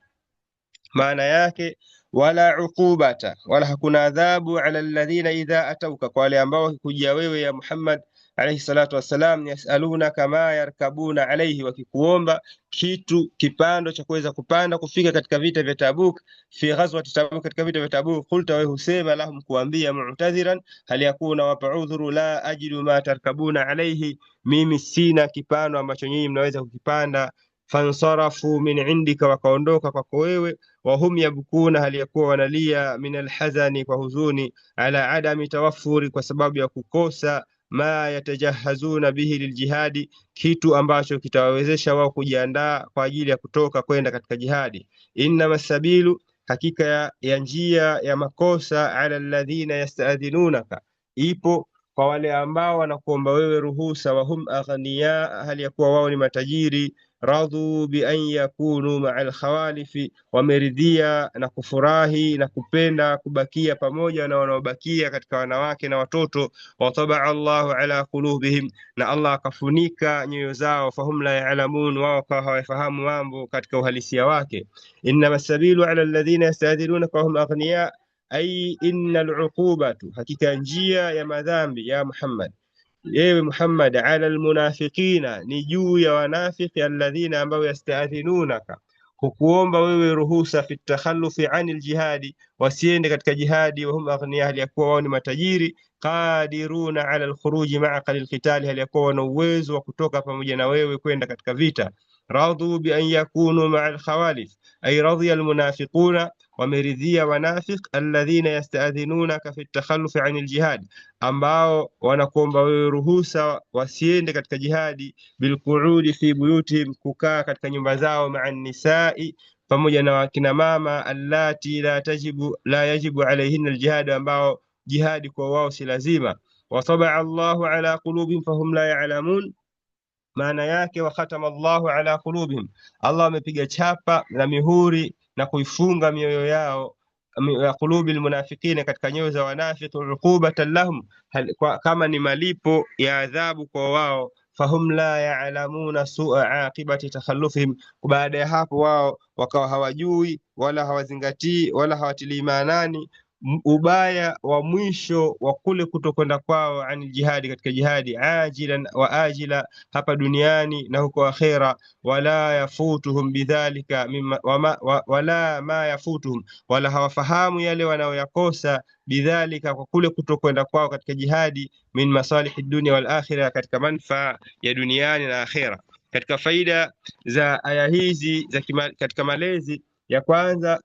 Maana yake wala uqubata, wala hakuna adhabu, ala alladhina idha atauka, kwa wale ambao wakikujia wewe ya Muhammad alayhi salatu wassalam, yasaluna kama yarkabuna alayhi, wakikuomba kitu, kipando cha kuweza kupanda kufika katika vita vya Tabuk, fi ghazwati Tabuk, katika vita vya Tabuk, qulta, wewe husema, lahum, kuambia, mu'tadhiran, hali yakuna wapa udhuru, la ajidu ma tarkabuna alayhi, mimi sina kipando ambacho nyinyi mnaweza kukipanda, fansarafu min indika, wakaondoka kwako wewe, wahum yabkuna, hali yakuwa wanalia, min alhazani, kwa huzuni, ala adami tawaffuri, kwa sababu ya kukosa, ma yatajahazuna bihi liljihadi, kitu ambacho kitawawezesha wao kujiandaa kwa ajili ya kutoka kwenda katika jihadi. Innama sabilu, hakika ya njia ya makosa, ala alladhina yasta'dhinunaka, ipo kwa wale ambao wanakuomba wewe ruhusa, wahum aghniya, hali ya kuwa wao ni matajiri, radhu bi an yakunu ma'al khawalifi, wameridhia na kufurahi na kupenda kubakia pamoja na wanaobakia katika wanawake na watoto, wa tabaa Allahu ala qulubihim, na Allah akafunika nyoyo zao, fahum la ya'lamun, wao kwa hawafahamu mambo katika uhalisia wake. Innama sabilu ala alladhina yasta'dhinunaka wahum aghniya, ay innal uqubatu, hakika njia ya madhambi ya Muhammad, yewe Muhammad, ala almunafiqina, ni juu ya wanafiki, alladhina, ambao yasta'dhinunaka, hukuomba wewe ruhusa, fi takhallufi anil jihadi, wasiende katika jihadi, wahum aghniya, hali yakuwa wao ni matajiri, qadiruna ala alkhuruji ma'aka lilqitali, hali yakuwa wana uwezo wa kutoka pamoja na wewe kwenda katika vita. Radhu bi an yakunu ma'al khawalif, ay radhiya almunafiquna, wameridhia wanafiq, alladhina yasta'dhinunaka fi takhallufi anil jihad, ambao wanakuomba wewe ruhusa wasiende katika jihadi, bilqu'udi fi buyutihim, kukaa katika nyumba zao, ma'an nisai, pamoja na wakina mama, allati la yajibu alayhinna aljihad, ambao jihadi kwa wao si lazima. Wa tabaa Allahu ala qulubihim fahum la ya'lamun, maana yake wa khatama Allahu ala qulubihim, Allah amepiga chapa na mihuri na kuifunga mioyo yao, ya qulubi almunafiqina, katika nyoyo za wanafiki, uqubatan lahum, kama ni malipo ya adhabu kwa wao, fahum la ya'lamuna su'a aqibati takhallufihim, baada ya hapo wao wakawa hawajui wala hawazingatii wala hawatilii maanani ubaya wa mwisho wa kule kutokwenda kwao ani jihadi, katika jihadi, ajilan wa ajila, hapa duniani na huko akhera. Wala yafutuhum bidhalika wala ma yafutuhum, wala hawafahamu yale wanayoyakosa, bidhalika, kwa kule kutokwenda kwao katika jihadi, min masalihi dunia wal akhira, katika manfaa ya duniani na akhera. Katika faida za aya hizi katika malezi ya kwanza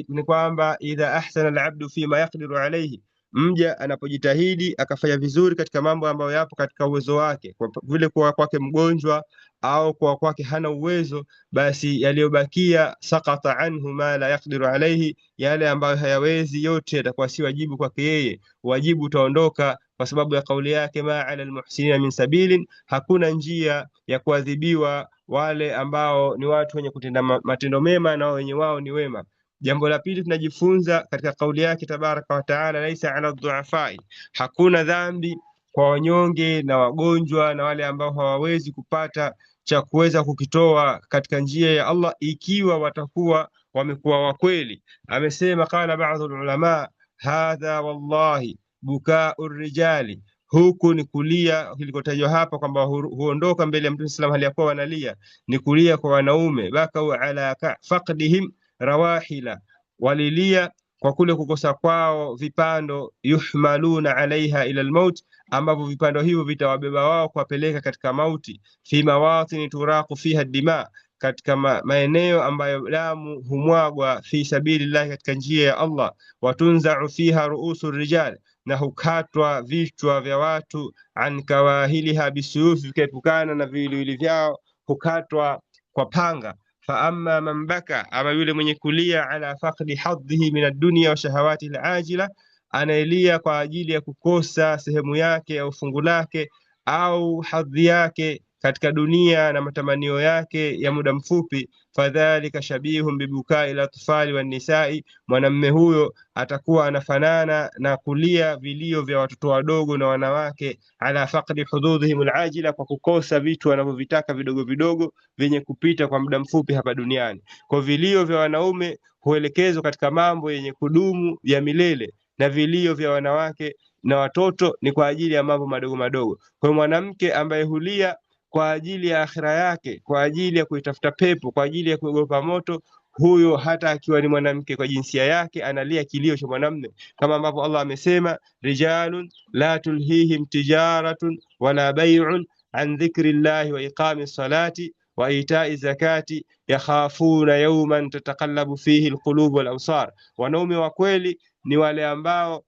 ni kwamba idha ahsana alabdu fima yaqdiru alayhi, mja anapojitahidi akafanya vizuri katika mambo ambayo yapo katika uwezo wake, kwa vile kuwa kwake mgonjwa au kwa kwake hana uwezo, basi yaliyobakia sakata anhu ma la yaqdiru alayhi, yale ambayo hayawezi yote yatakuwa si wajibu kwake yeye. Wajibu utaondoka kwa sababu ya kauli yake, ma ala almuhsinina min sabilin, hakuna njia ya kuadhibiwa wale ambao ni watu wenye kutenda matendo mema na wenye wao ni wema. Jambo la pili tunajifunza katika kauli yake tabaraka wa taala, laisa ala dhuafai, hakuna dhambi kwa wanyonge na wagonjwa na wale ambao hawawezi kupata cha kuweza kukitoa katika njia ya Allah, ikiwa watakuwa wamekuwa wakweli. Amesema qala baadhi ulama, hadha wallahi bukau rijali, huku ni kulia kilikotajwa hapa kwamba huondoka mbele ya Mtume sallam hali ya kuwa wanalia, ni kulia kwa wanaume. Bakau ala faqdihim rawahila, walilia kwa kule kukosa kwao vipando, yuhmaluna alaiha ila almaut, ambavyo vipando hivyo vitawabeba wao kuwapeleka katika mauti. Fi mawatini turaqu fiha dima, katika maeneo ambayo damu humwagwa, fi sabilillah, katika njia ya Allah. Watunzau fiha ruusu rijal, na hukatwa vichwa vya watu, an kawahiliha bisuyufi, vikaepukana na viwiliwili vyao, hukatwa kwa panga. Fa amma man baka, ama yule mwenye kulia, ala faqdi hadhihi min ad-dunya wa shahawati al-ajila, anaelia kwa ajili ya kukosa sehemu yake au fungu lake au hadhi yake katika dunia na matamanio yake ya muda mfupi. Fadhalika shabihun bibukai latfali wan nisai, mwanamme huyo atakuwa anafanana na kulia vilio vya watoto wadogo na wanawake, ala faqdi hududhihim alajila, kwa kukosa vitu wanavyovitaka vidogo vidogo vyenye kupita kwa muda mfupi hapa duniani. Kwa vilio vya wanaume huelekezwa katika mambo yenye kudumu ya milele, na vilio vya wanawake na watoto ni kwa ajili ya mambo madogo madogo. Kwa mwanamke ambaye hulia kwa ajili ya akhira yake, kwa ajili ya kuitafuta pepo, kwa ajili ya kuogopa moto, huyo hata akiwa ni mwanamke kwa jinsia yake analia kilio cha mwanamume, kama ambavyo Allah amesema, rijalun la tulhihim tijaratun wala bay'un an dhikrillahi wa iqamis salati wa itai zakati yakhafuna yawman tataqallabu fihi alqulub wal absar. Wanaume wa kweli ni wale ambao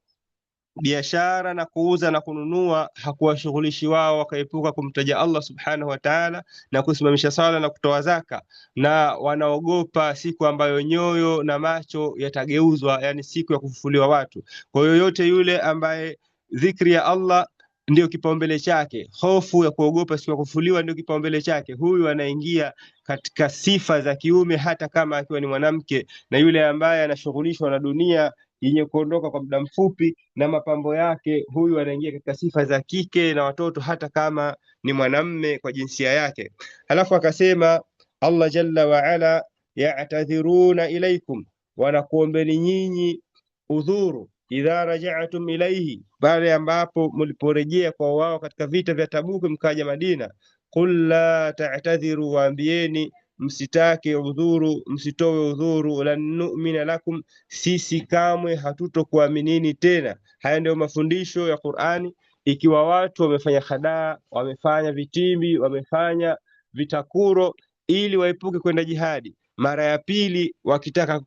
biashara na kuuza na kununua hakuwashughulishi wao, wakaepuka kumtaja Allah subhanahu wa ta'ala na kusimamisha sala na kutoa zaka, na wanaogopa siku ambayo nyoyo na macho yatageuzwa, yani siku ya kufufuliwa watu. Kwa yoyote yule ambaye dhikri ya Allah ndio kipaumbele chake, hofu ya kuogopa siku ya kufufuliwa ndio kipaumbele chake, huyu anaingia katika sifa za kiume hata kama akiwa ni mwanamke. Na yule ambaye anashughulishwa na dunia yenye kuondoka kwa muda mfupi na mapambo yake, huyu anaingia katika sifa za kike na watoto hata kama ni mwanamme kwa jinsia yake. Halafu akasema Allah jalla wa ala, ya'tadhiruna ilaikum, wanakuombeni nyinyi udhuru, idha raja'tum ilaihi, pale ambapo mliporejea kwa wao katika vita vya Tabuk mkaja Madina. Qul la ta'tadhiru, waambieni msitake udhuru, msitowe udhuru, lan nu'mina lakum, sisi kamwe hatutokuaminini tena. Haya ndio mafundisho ya Qur'ani. Ikiwa watu wamefanya khadaa, wamefanya vitimbi, wamefanya vitakuro ili waepuke kwenda jihadi, mara ya pili wakitaka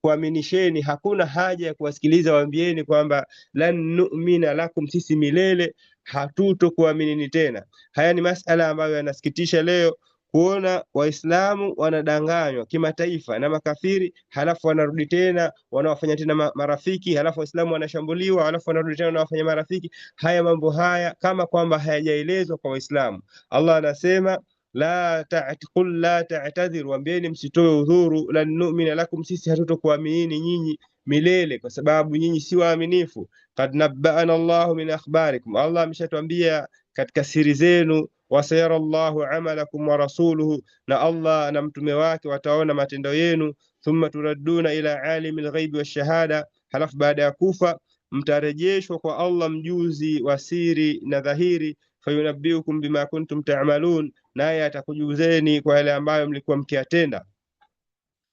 kuaminisheni, hakuna haja ya kuwasikiliza, waambieni kwamba lan nu'mina lakum, sisi milele hatutokuaminini tena. Haya ni masala ambayo yanasikitisha leo kuona Waislamu wanadanganywa kimataifa na makafiri, halafu wanarudi tena wanawafanya tena marafiki, halafu Waislamu wanashambuliwa, halafu wanarudi tena wanawafanya marafiki. Haya mambo haya kama kwamba hayajaelezwa kwa Waislamu. Allah anasema la ta'taqul la ta'tadhiru, waambieni msitoe udhuru, lan nu'mina lakum, sisi hatutokuamini nyinyi milele kwa sababu nyinyi si waaminifu. Qad nabba'ana Allahu min akhbarikum, Allah ameshatuambia katika siri zenu. Wasayara Allahu amalakum wa rasuluhu, na Allah na mtume wake wataona matendo yenu. Thumma turadduna ila alimil ghaibi wash shahada, halafu baada ya kufa mtarejeshwa kwa Allah mjuzi wa siri na dhahiri. Fayunabbiukum bima kuntum ta'malun, naye atakujuzeni kwa yale ambayo mlikuwa mkiyatenda.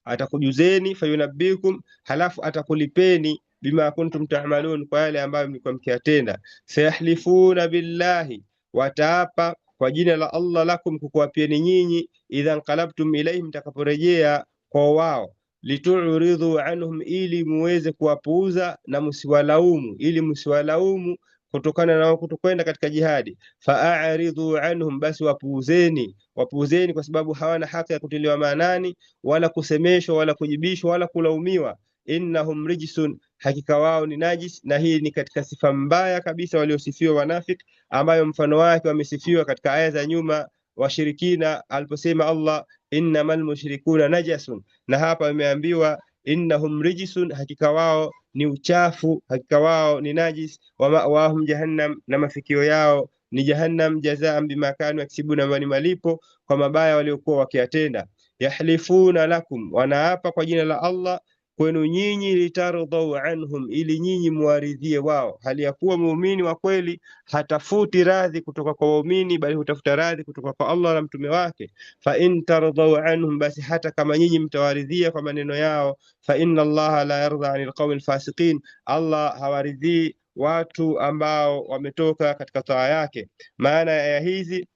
Atakujuzeni fayunabbiukum, halafu atakulipeni bima kuntum ta'malun, kwa yale ambayo mlikuwa mkiyatenda. Sayahlifuna billahi, wataapa kwa jina la Allah, lakum, kukuapieni nyinyi, idha nqalabtum ilayhim, mtakaporejea kwa wao, litu'ridhu anhum, ili muweze kuwapuuza na msiwalaumu, ili msiwalaumu kutokana na kutokwenda katika jihadi. Fa'aridhu anhum, basi wapuuzeni, wapuuzeni kwa sababu hawana haki ya kutiliwa maanani wala kusemeshwa wala kujibishwa wala kulaumiwa. Innahum rijsun, hakika wao ni najis. Na hii ni katika sifa mbaya kabisa waliosifiwa wanafiki, ambayo mfano wake wamesifiwa katika aya za nyuma washirikina aliposema Allah innamal mushrikuna najasun, na hapa imeambiwa innahum rijsun, hakika wao ni uchafu, hakika wao ni najis. Wa ma'wahum jahannam, na mafikio yao ni jahannam. Jazaan bima kanu yaksibuna, ni malipo kwa mabaya waliokuwa wakiyatenda. Yahlifuna lakum, wanaapa kwa jina la Allah kwenu nyinyi, litardau anhum, ili nyinyi muwaridhie wao. Hali ya kuwa muumini wa kweli hatafuti radhi kutoka kwa waumini, bali hutafuta radhi kutoka kwa Allah na mtume wake. Fa in tardau anhum, basi hata kama nyinyi mtawaridhia kwa maneno yao, fa inna Allah la yarda anil qawmil fasiqin, Allah hawaridhii watu ambao wametoka katika taa yake. Maana ya hizi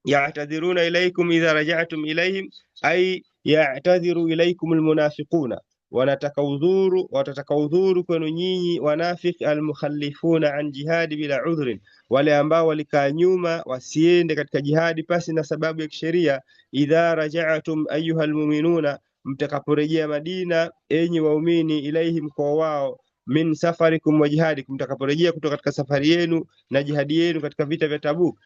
ya'tadhiruna ilaykum idha raja'tum ilayhim, ay ya'tadhiru ilaykum almunafiquna, watataka udhuru kwenu nyinyi wanafiki, almukhallifuna an jihadi bila udhrin, wale ambao walikaa nyuma wasiende katika jihadi pasi na sababu ya kisheria. Idha raja'tum ayuha almu'minuna, mtakaporejea Madina enyi waumini, ilaihim, kwa wao, min safarikum wa jihadikum, mtakaporejea kutoka katika safari yenu na jihadi yenu katika vita vya Tabuk.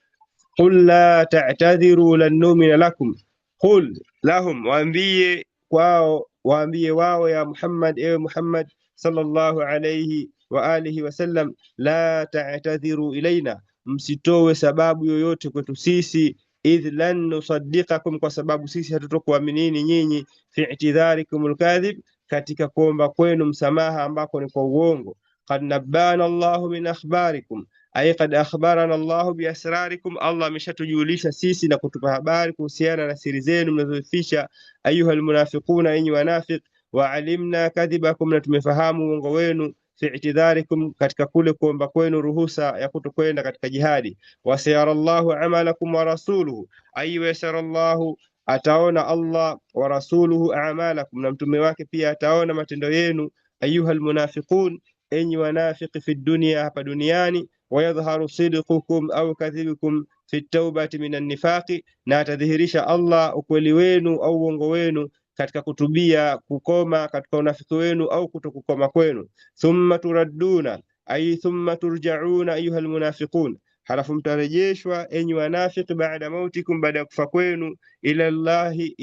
Qul la ta'tadhiru lan nu'mina lakum, qul lahum, waambie kwao, waambie wao ya Muhammad, ewe Muhammad sallallahu alayhi wa alihi wasallam, la ta'tadhiru ilaina, msitowe sababu yoyote kwetu sisi, idh lan nusaddiqakum, kwa sababu sisi hatutokuaminini nyinyi, fi i'tidharikum alkadhib, katika kuomba kwenu msamaha ambako ni kwa uongo. Qad nabbana Allahu min akhbarikum, ay qad akhbarana Allahu bi asrarikum, Allah ameshatujulisha sisi na kutupa habari kuhusiana na siri zenu mnazoficha. Ayuha almunafiquna, enyi wanafiq, wa alimna kadhibakum, na tumefahamu uongo wenu, fi i'tidharikum, katika kule kuomba kwenu ruhusa ya kutokwenda katika jihadi. Wa sayara Allahu amalakum wa rasuluhu, ay wa sayara Allahu, ataona Allah, wa rasuluhu a'malakum, na mtume wake pia ataona matendo yenu. Ayuha almunafiqun, enyi wanafiki, fi dunya, hapa duniani, wayadhharu sidqukum au kadhibukum fi tawbati minan nifaqi, na atadhihirisha Allah ukweli wenu au uongo wenu katika kutubia, kukoma katika unafiki wenu au kutokukoma kwenu. Thumma turadduna, ay thumma turja'una ayuha almunafiqun, halafu mtarejeshwa enyi wanafiki, baada mautikum, baada ya kufa kwenu, ila Allahi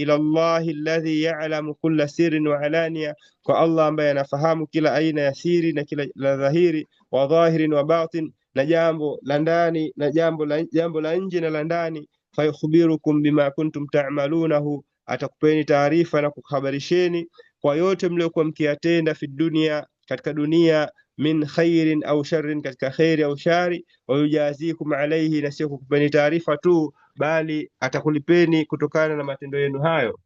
alladhi ya'lamu kulla sirrin wa alaniya, kwa Allah ambaye anafahamu kila aina ya siri na kila la dhahiri, wa dhahirin wa batin, na jambo la ndani na jambo la nje na la ndani. Fayukhbirukum bima kuntum ta'malunahu, atakupeni taarifa na kuhabarisheni kwa yote mliokuwa mkiyatenda, fi dunia, katika dunia, min khairin au sharrin, katika khairi au shari, wa yujazikum alayhi, na sio kukupeni taarifa tu, bali atakulipeni kutokana na matendo yenu hayo.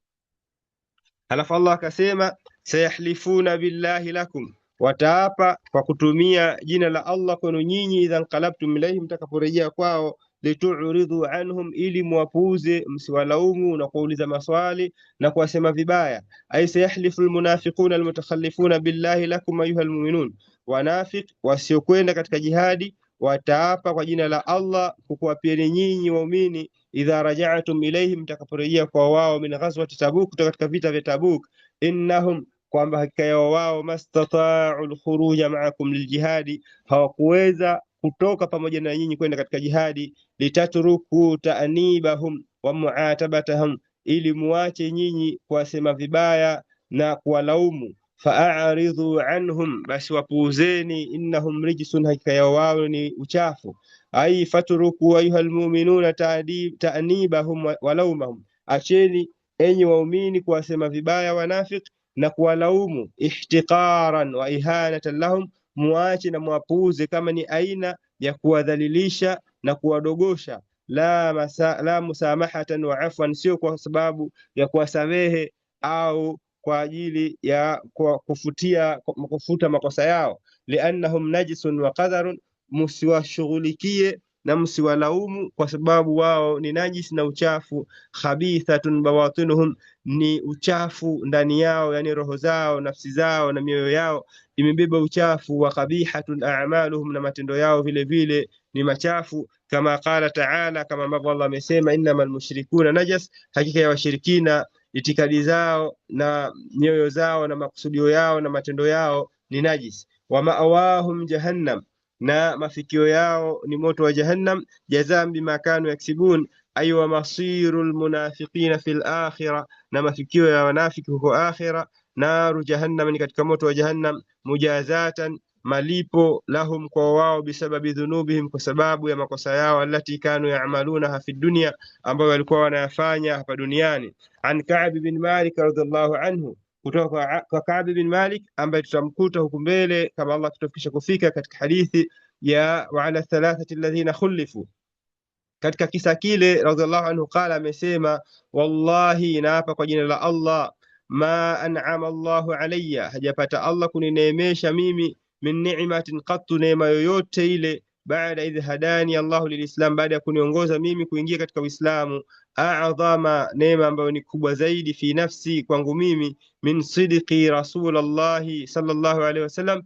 Halafu Allah akasema sayahlifuna billahi lakum, wataapa kwa kutumia jina la Allah kwenu nyinyi, idha nqalabtum ilayhim, mtakaporejea kwao, litu'ridhu anhum, ili muwapuuze, msiwalaumu na kuuliza maswali na kuwasema vibaya. Ay sayahlifu almunafiquna almutakhallifuna billahi lakum ayuha almu'minun, wanafiq wasiokwenda katika jihadi wataapa kwa jina la Allah kukuwapieni nyinyi waumini, idha raja'tum ilayhim, mtakaporejea kwa wao, min ghazwati Tabuk, kutoka katika vita vya Tabuk. Innahum, kwamba hakika yao wao, mastata'u alkhuruja ma'akum liljihadi, hawakuweza kutoka pamoja na nyinyi kwenda katika jihadi. Litatruku ta'nibahum wa mu'atabatahum, ili muache nyinyi kuwasema vibaya na kuwalaumu. Fa'aridhu anhum, basi wapuuzeni, innahum rijsun, hakika yao wao ni uchafu. Ay fatruku ayuha almu'minuna ta'nibahum wa laumahum, acheni enyi waumini kuwasema vibaya wanafiki na kuwalaumu, ihtiqaran wa ihanatan lahum, muache na muapuze kama ni aina ya kuwadhalilisha na kuwadogosha. La musamahatan wa afwan, sio kwa sababu ya kuwasamehe au kwa ajili ya kufuta makosa yao. Liannahum najisun wa qadharun, msiwashughulikie na msiwalaumu kwa sababu wao ni najis na uchafu. Khabithatun bawatinuhum, ni uchafu ndani yao, yani roho zao, nafsi zao na mioyo yao imebeba uchafu. Wa qabihatun a'maluhum, na matendo yao vile vile ni machafu. Kama qala ta'ala, kama ambavyo Allah amesema, innamal mushrikuna najas, hakika ya washirikina itikadi zao na nyoyo zao na makusudio yao na matendo yao ni najis. Wa ma'awahum jahannam, na mafikio yao ni moto wa jahannam. Jazaan bima kanu yaksibun, ay wa masirul munafiqina fil akhirah, na mafikio ya wanafiki huko akhira. Naru jahannam, ni katika moto wa jahannam. Mujazatan, malipo, lahum, kwa wao, bisababi dhunubihim, kwa sababu ya makosa yao, allati kanu ya'malunaha fi dunya, ambayo walikuwa wanayafanya hapa duniani. An Ka'b bin Malik radhiallahu anhu, kutoka kwa Ka'b bin Malik ambaye tutamkuta huku mbele kama Allah kitufikisha kufika katika hadithi ya wa ala thalathati alladhina khulifu. Katika kisa kile radhiallahu anhu qala, amesema wallahi, naapa kwa jina la Allah, ma an'ama Allahu alayya, hajapata Allah kunineemesha mimi, min ni'matin qattu, neema yoyote ile, baada idh hadani Allahu lilislam, baada ya kuniongoza mimi kuingia katika Uislamu. A'dhama, neema ambayo ni kubwa zaidi, fi nafsi, kwangu mimi, min sidqi rasulallahi sallallahu alayhi wasallam,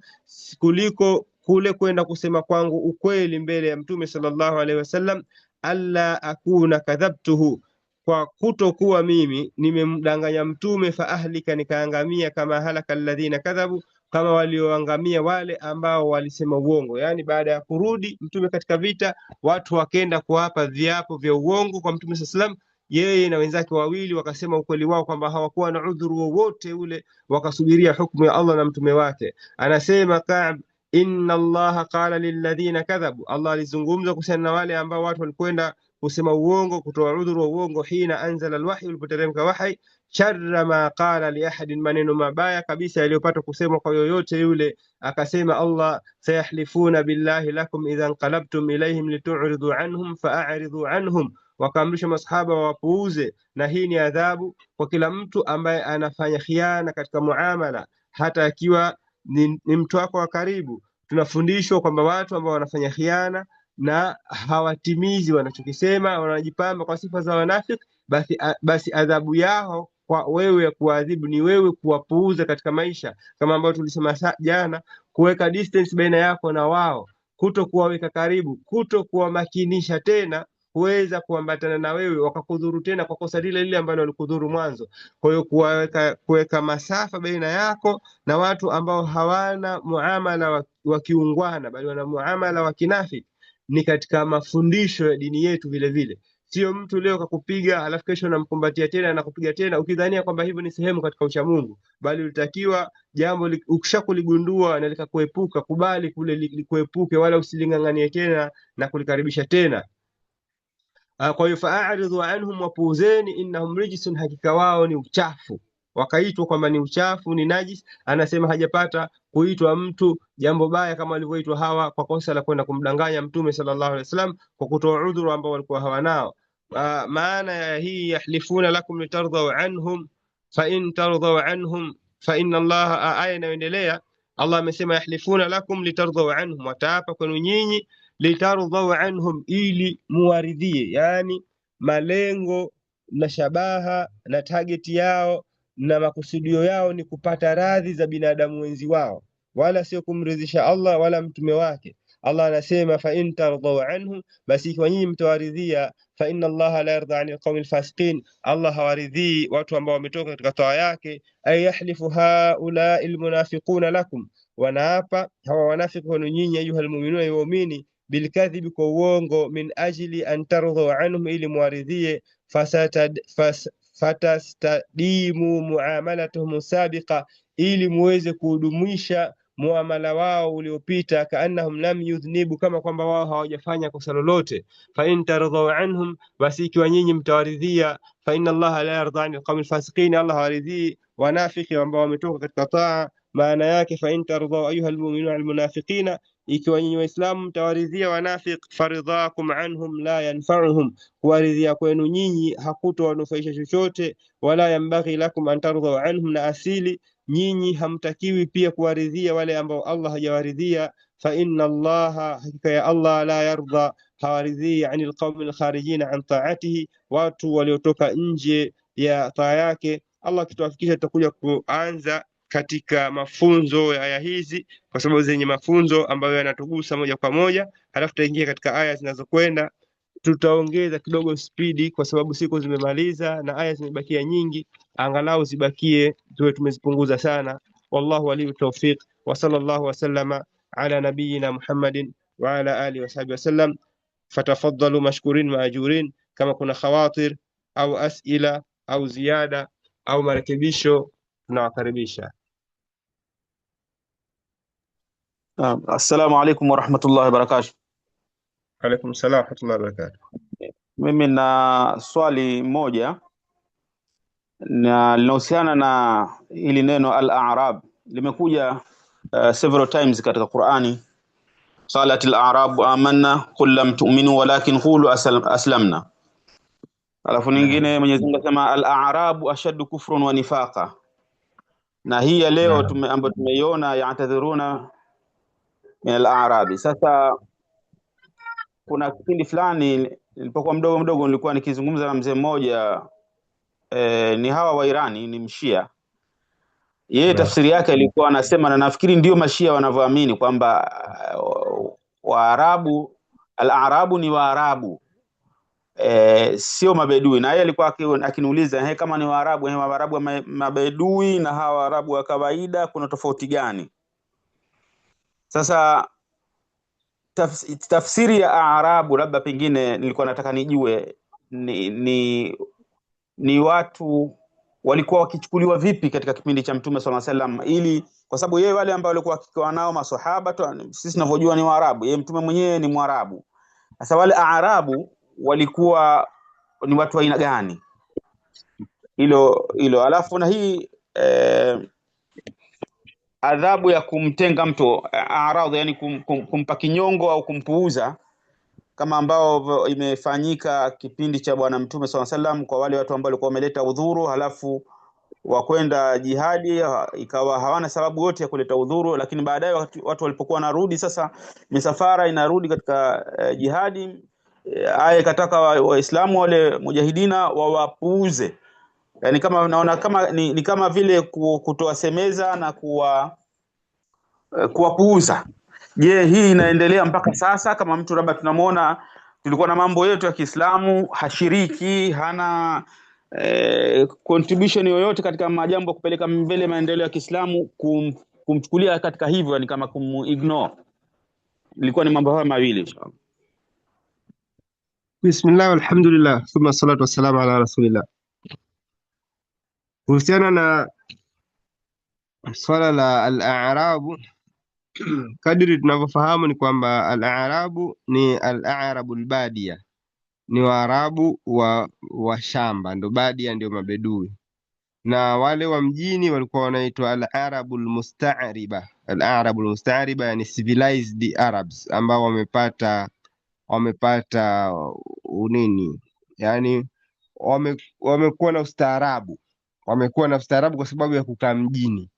kuliko kule kwenda kusema kwangu ukweli mbele ya mtume sallallahu alayhi wasallam. Alla akuna kadhabtuhu, kwa kutokuwa mimi nimemdanganya mtume. Fa ahlika, nikaangamia. Kama halaka alladhina kadhabu, kama walioangamia wale ambao walisema uongo. Yani baada ya kurudi mtume katika vita, watu wakenda kuapa viapo vya uongo kwa mtume sallam, yeye na wenzake wawili wakasema ukweli wao kwamba hawakuwa na udhuru wowote ule, wakasubiria hukumu ya Allah na mtume wake. Anasema Ka'b, inna Allaha qala lilladhina kadhabu, Allah alizungumza kuhusiana na wale ambao watu walikwenda kusema uongo, kutoa udhuru wa uongo. Hina anzala alwahyi, ulipoteremka wahi. Sharra ma qala li ahadin, maneno mabaya kabisa yaliyopata kusema kwa yoyote yule. Akasema Allah, sayahlifuna billahi lakum idha inqalabtum ilayhim litu'ridu anhum fa'aridhu anhum, wakaamrisha masahaba wapuuze. Na hii ni adhabu kwa kila mtu ambaye anafanya khiana katika muamala, hata akiwa ni mtu wako wa karibu. Tunafundishwa kwamba watu ambao wanafanya khiana na hawatimizi wanachokisema, wanajipamba kwa sifa za wanafiki, basi adhabu yao kwa wewe ya kuadhibu ni wewe kuwapuuza katika maisha, kama ambao tulisema jana, kuweka distance baina yako na wao, kuto kuwaweka karibu, kuto kuwamakinisha tena kuweza kuambatana na wewe, wakakudhuru tena kwa kosa lile lile ambalo walikudhuru mwanzo. Kwa hiyo kuweka masafa baina yako na watu ambao hawana muamala wa kiungwana, bali wana muamala wa kinafiki, ni katika mafundisho ya dini yetu vile vile. Sio mtu leo kakupiga alafu kesho unamkumbatia tena na kupiga tena ukidhania kwamba hivyo ni sehemu katika uchamungu, bali ulitakiwa jambo ukishakuligundua na likakuepuka, kubali kule likuepuke, wala usilinganganie tena na kulikaribisha tena. Kwa hiyo fa'aridhu anhum, wapuuzeni, innahum rijsun, hakika wao ni uchafu. Wakaitwa kwamba ni uchafu, ni najis. Anasema hajapata kuitwa mtu jambo baya kama walivyoitwa hawa kwa kosa la kwenda kumdanganya mtume sallallahu alaihi wasallam, kwa kutoa udhuru ambao walikuwa hawanao. Maana ya hii yahlifuna lakum litardhaw anhum fa in tardhaw anhum fa inna Allah, aya inayoendelea Allah amesema yahlifuna lakum litardhaw anhum, wataapa kwenu nyinyi, litardhaw anhum, ili muwaridhie. Yani malengo na shabaha na target yao na makusudio yao ni kupata radhi za binadamu wenzi wao, wala sio kumridhisha Allah wala mtume wake. Allah anasema fa in tardhaw anhum, basi kwa nyinyi mtawaridhia. Fa inna Allah la yarda 'anil qawmil fasiqin, Allah hawaridhii watu ambao wametoka katika toa yake. Ay yahlifu haula'il munafiquna lakum, wanaapa hawa wanafiki wenu nyinyi, ayuhal mu'minuna, waumini, bilkadhibi, kwa uongo, min ajli an tardhaw anhum, ili muwaridhie. Fatastadimu muamalatuhum sabiqa, ili muweze kudumisha muamala wao uliopita. Kaannahum lam yudhnibu, kama kwamba wao hawajafanya kosa lolote. Fa in tardhaw anhum, basi ikiwa nyinyi mtawaridhia, fa inna Allah la yarda 'anil qawmil fasiqin, Allah hawaridhii wanafiki ambao wametoka katika taa. Maana yake fa in tardau ayuha almu'minuna almunafiqina, ikiwa nyinyi Waislamu mtawaridhia wanafiki, faridhakum anhum la yanfa'uhum, kuwaridhia kwenu nyinyi hakutowanufaisha chochote. Wala yambaghi lakum an tardau anhum, na asili nyinyi hamtakiwi pia kuwaridhia wale ambao Allah hajawaridhia. Fa inna Allaha, hakika ya Allah, la yarda, hawaridhii ani alqaumi alkharijina an taatihi, watu waliotoka nje ya taa yake. Allah akituafikisha tutakuja kuanza katika mafunzo ya aya hizi, kwa sababu zenye mafunzo ambayo yanatugusa moja kwa moja, halafu tutaingia katika aya zinazokwenda. Tutaongeza kidogo spidi kwa sababu siku zimemaliza na aya zimebakia nyingi, angalau zibakie tuwe tumezipunguza sana. Wallahu waliyu tawfiq, wa sallallahu wasallama ala nabiyyina Muhammadin wa ala alihi wa sahbihi wasallam. Fatafaddalu mashkurin maajurin. Kama kuna khawatir au asila au ziada au marekebisho tunawakaribisha. Assalamu alaikum warahmatullahi wabarakatuh. Alaikum salam warahmatullahi wabarakatuh. Mimi na swali moja na linahusiana na hili neno al-a'rab. Limekuja several times katika Qur'ani. Qalat al-a'rab amanna qul lam tu'minu walakin qulu aslamna. Alafu nyingine Mwenyezi Mungu anasema al-a'rab ashaddu kufrun wa nifaqa. Na hii ya leo ambayo tumeiona ya'tadhiruna min al-a'rabi. Sasa kuna kipindi fulani nilipokuwa mdogo nilikuwa nikizungumza na mzee mmoja ni hawa wa Irani, ni mshia. Yeye tafsiri yake ilikuwa anasema, na nafikiri ndio mashia wanavyoamini, kwamba Waarabu, al-Arabu ni Waarabu, sio mabedui. Na yeye alikuwa akiniuliza kama ni Waarabu, Waarabu mabedui na hawa Waarabu wa kawaida kuna tofauti gani? Sasa tafsiri ya Arabu, labda pengine nilikuwa nataka nijue ni watu walikuwa wakichukuliwa vipi katika kipindi cha Mtume sallallahu alaihi wasallam, ili kwa sababu yeye wale ambao walikuwa wakiwa nao maswahaba sisi tunavyojua ni Waarabu, yeye Mtume mwenyewe ni Mwarabu. Sasa wale Arabu walikuwa ni watu wa aina gani? Hilo alafu na hii adhabu ya kumtenga mtu aradhi, yani kumpa kinyongo au kumpuuza, kama ambao imefanyika kipindi cha Bwana Mtume sallallahu alaihi wasallam kwa wale watu ambao walikuwa wameleta udhuru halafu wakwenda jihadi, ikawa hawana sababu yote ya kuleta udhuru, lakini baadaye watu walipokuwa wanarudi, sasa misafara inarudi katika jihadi, aya ikataka Waislamu wale mujahidina wawapuuze. Yani kama naona kama ni kama vile kutoa semeza na kuwapuuza. Je, hii inaendelea mpaka sasa? Kama mtu labda tunamuona tulikuwa na mambo yetu ya Kiislamu, hashiriki, hana contribution yoyote katika majambo kupeleka mbele maendeleo ya Kiislamu, kumchukulia katika hivyo, yani kama kumignore. Ilikuwa ni mambo haya mawili inshallah. Bismillah walhamdulillah thumma salatu wassalamu ala rasulillah. Kuhusiana na swala la al-a'rabu, kadiri tunavyofahamu ni kwamba al-a'rabu ni al-a'rabu al-badia, ni Waarabu wa shamba, ndo badia ndio mabedui, na wale wa mjini walikuwa wanaitwa al-arabu al-musta'riba. Al-arabu al-musta'riba yani civilized Arabs, ambao wamepata unini, yani wamekuwa na ustaarabu, kwa sababu ya kukaa mjini.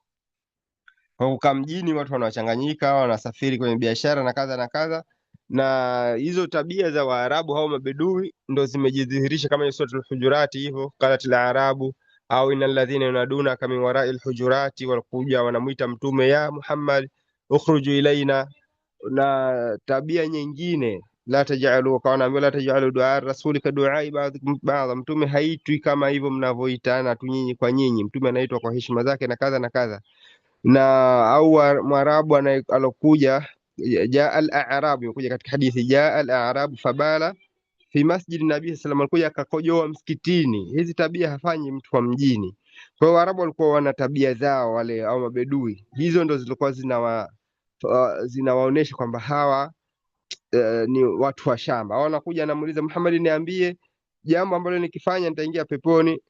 Kwa kukaa mjini watu wanachanganyika, wanasafiri kwenye biashara na kadha na kadha, na hizo tabia za Waarabu hao mabedui ndo zimejidhihirisha kama hiyo sura al-Hujurati hivyo, qalat al-arabu au innal ladhina yunaduna min wara'i al-hujurati, walikuja wanamuita Mtume ya Muhammad ukhruju ilaina. Na tabia nyingine la tajalu, kawana ambia la tajalu du'a rasuli ka du'a ba'dhukum ba'dha, Mtume haitwi kama hivyo mnavyoitana tu nyinyi kwa nyinyi, Mtume anaitwa kwa heshima zake na kadha na kadha. Na au Mwarabu alokuja jaa al-a'rab, imekuja katika hadithi jaa al-a'rab fabala fi masjid nabii sallallahu alaihi wasallam, alikuja akakojoa msikitini. Hizi tabia hafanyi mtu wa mjini. Kwa hiyo Waarabu walikuwa wana tabia zao wale, au mabedui, hizo ndo zilikuwa zinawaonesha kwamba hawa ni watu wa shamba. Wanakuja anamuuliza Muhammad, niambie jambo ambalo nikifanya nitaingia peponi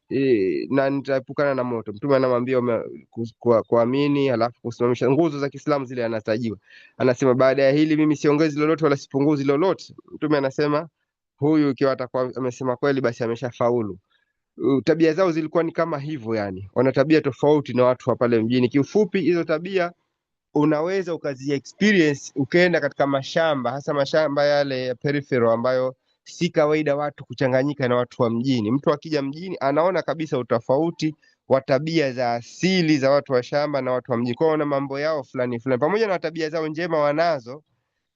na nitaepukana na moto. Mtume anamwambia kuamini, halafu kusimamisha nguzo za Kiislamu zile anatajiwa. Anasema baada ya hili mimi siongezi lolote wala sipunguzi lolote. Mtume anasema huyu ikiwa atakuwa amesema kweli basi ameshafaulu. Tabia zao zilikuwa ni kama hivyo, yani wana tabia tofauti na watu wa pale mjini. Kiufupi, hizo tabia unaweza ukazi experience ukaenda katika mashamba, hasa mashamba yale ya peripheral ambayo si kawaida watu kuchanganyika na watu wa mjini. Mtu akija mjini anaona kabisa utofauti wa tabia za asili za watu wa shamba na watu wa mjini. Kwa na mambo yao fulani fulani, pamoja na tabia zao njema wanazo,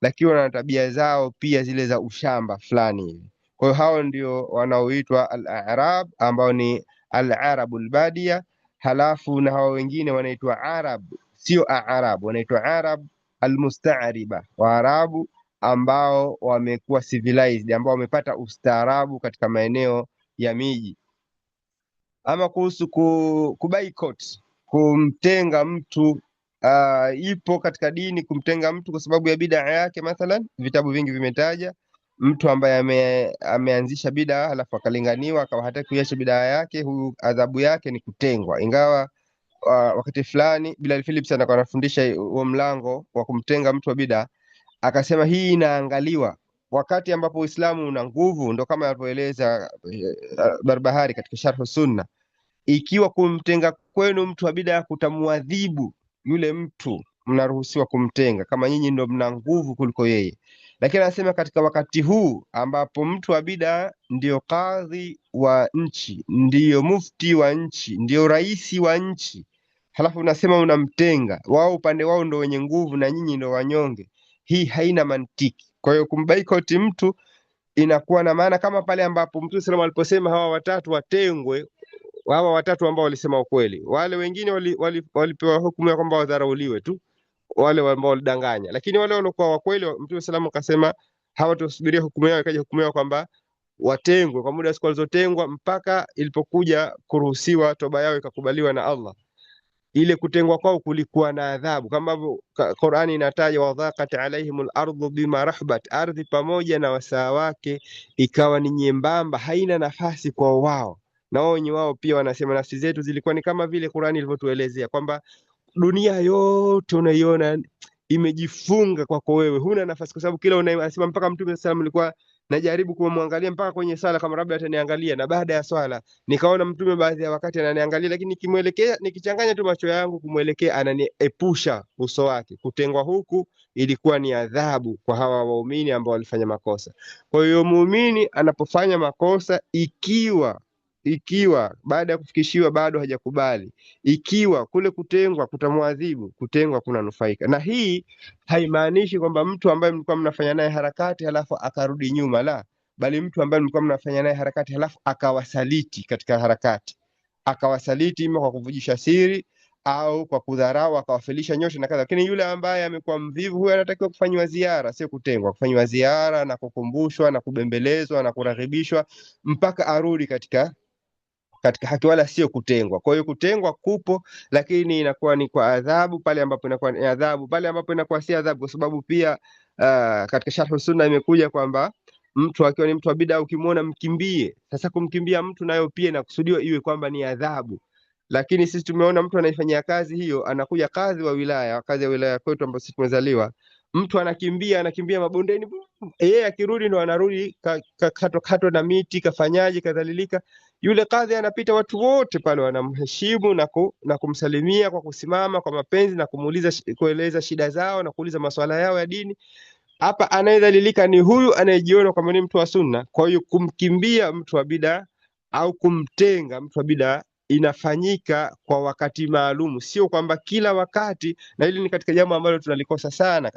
lakini wana tabia zao pia zile za ushamba fulani hivi. Kwa hiyo hao ndio wanaoitwa al-A'rab, ambao ni al-Arabul Badia. Halafu na hao wengine wanaitwa Arab, sio Arab, wanaitwa Arab al-Musta'riba, Waarabu ambao wamekuwa civilized, ambao wamepata ustaarabu katika maeneo ya miji. Ama kuhusu kuboycott, kumtenga mtu, ipo katika dini kumtenga mtu kwa sababu ya bid'a yake. Mathalan, vitabu vingi vimetaja mtu ambaye ameanzisha bid'a halafu akalinganiwa akawa hataki kuiacha bid'a yake, huyu adhabu yake ni kutengwa. Ingawa wakati fulani Bilal Philips anakuwa anafundisha huo mlango wa kumtenga mtu wa bid'a, akasema hii inaangaliwa wakati ambapo Uislamu una nguvu, ndo kama alivyoeleza Barbahari katika Sharh Sunna. Ikiwa kumtenga kwenu mtu wa bid'a kutamuadhibu yule mtu, mnaruhusiwa kumtenga kama nyinyi ndio mna nguvu kuliko yeye. Lakini anasema katika wakati huu ambapo mtu wa bid'a ndio kadhi wa nchi, ndio mufti wa nchi, ndio rais wa nchi, halafu unasema unamtenga, wao upande wao ndio wenye nguvu na nyinyi ndio wanyonge, hii haina mantiki. Kwa hiyo kumboycott mtu inakuwa na maana kama pale ambapo Mtume sallallahu alayhi wasallam aliposema hawa watatu watengwe, hawa watatu ambao walisema ukweli, wale wengine walipewa hukumu ya kwamba wadharauliwe tu, wale ambao walidanganya. Lakini wale waliokuwa wa kweli, Mtume sallallahu akasema hawatasubiria hukumu yao, ikaja hukumu yao kwamba watengwe kwa muda wa siku walizotengwa, mpaka ilipokuja kuruhusiwa toba yao ikakubaliwa na Allah. Ile kutengwa kwao kulikuwa na adhabu, kama ambavyo Qur'ani inataja wadhaqat alaihimul ardu bima rahbat, ardhi pamoja na wasaa wake ikawa ni nyembamba, haina nafasi kwa wao. Na wao wenyewe wao pia wanasema nafsi zetu zilikuwa ni kama vile Qur'ani ilivyotuelezea kwamba dunia yote unaiona imejifunga kwako wewe, huna nafasi, kwa sababu kila unasema. Mpaka Mtume sallallahu alikuwa najaribu kumwangalia mpaka kwenye sala kama labda ataniangalia, na baada ya swala nikaona Mtume baadhi ya wakati ananiangalia, lakini nikimwelekea, nikichanganya tu macho yangu kumwelekea, ananiepusha uso wake. Kutengwa huku ilikuwa ni adhabu kwa hawa waumini ambao walifanya makosa. Kwa hiyo muumini anapofanya makosa, ikiwa baada ya kufikishiwa bado hajakubali, ikiwa kule kutengwa kutamwadhibu, kutengwa kunanufaika. Na hii haimaanishi kwamba mtu ambaye mlikuwa mnafanya naye harakati halafu akarudi nyuma, la, bali mtu ambaye mlikuwa mnafanya naye harakati halafu akawasaliti katika harakati, akawasaliti ima kwa kuvujisha siri au kwa kudharau, akawafelisha nyosha na kadha. Lakini yule ambaye amekuwa mvivu, huyo anatakiwa kufanywa ziara, sio kutengwa, kufanywa ziara na kukumbushwa na kubembelezwa na kuraghibishwa mpaka arudi katika haki, wala sio kutengwa. Kwa hiyo kutengwa kupo, lakini inakuwa ni kwa adhabu pale ambapo inakuwa ni adhabu, pale ambapo inakuwa si adhabu, kwa sababu pia katika Sharh Sunna imekuja kwamba mtu akiwa ni mtu wa bid'a ukimwona mkimbie. Sasa kumkimbia mtu nayo pia inakusudiwa iwe kwamba ni adhabu, lakini sisi tumeona mtu anaifanyia kazi hiyo, anakuja kadhi wa wilaya, kazi ya wilaya kwetu ambapo sisi tumezaliwa, mtu anakimbia mabondeni, yeye akirudi ndo anarudi kato na miti, kafanyaje, kadhalilika. Yule kadhi anapita, watu wote pale wanamheshimu na kumsalimia kwa kusimama kwa mapenzi na kueleza shida zao na kuuliza maswala yao ya dini. Hapa anayedhalilika ni huyu anayejiona kwamba ni mtu wa sunna. Kwa hiyo kumkimbia mtu wa bid'a au kumtenga mtu wa bid'a inafanyika kwa wakati maalumu, sio kwamba kila wakati. Na hili ni katika jambo ambalo tunalikosa sana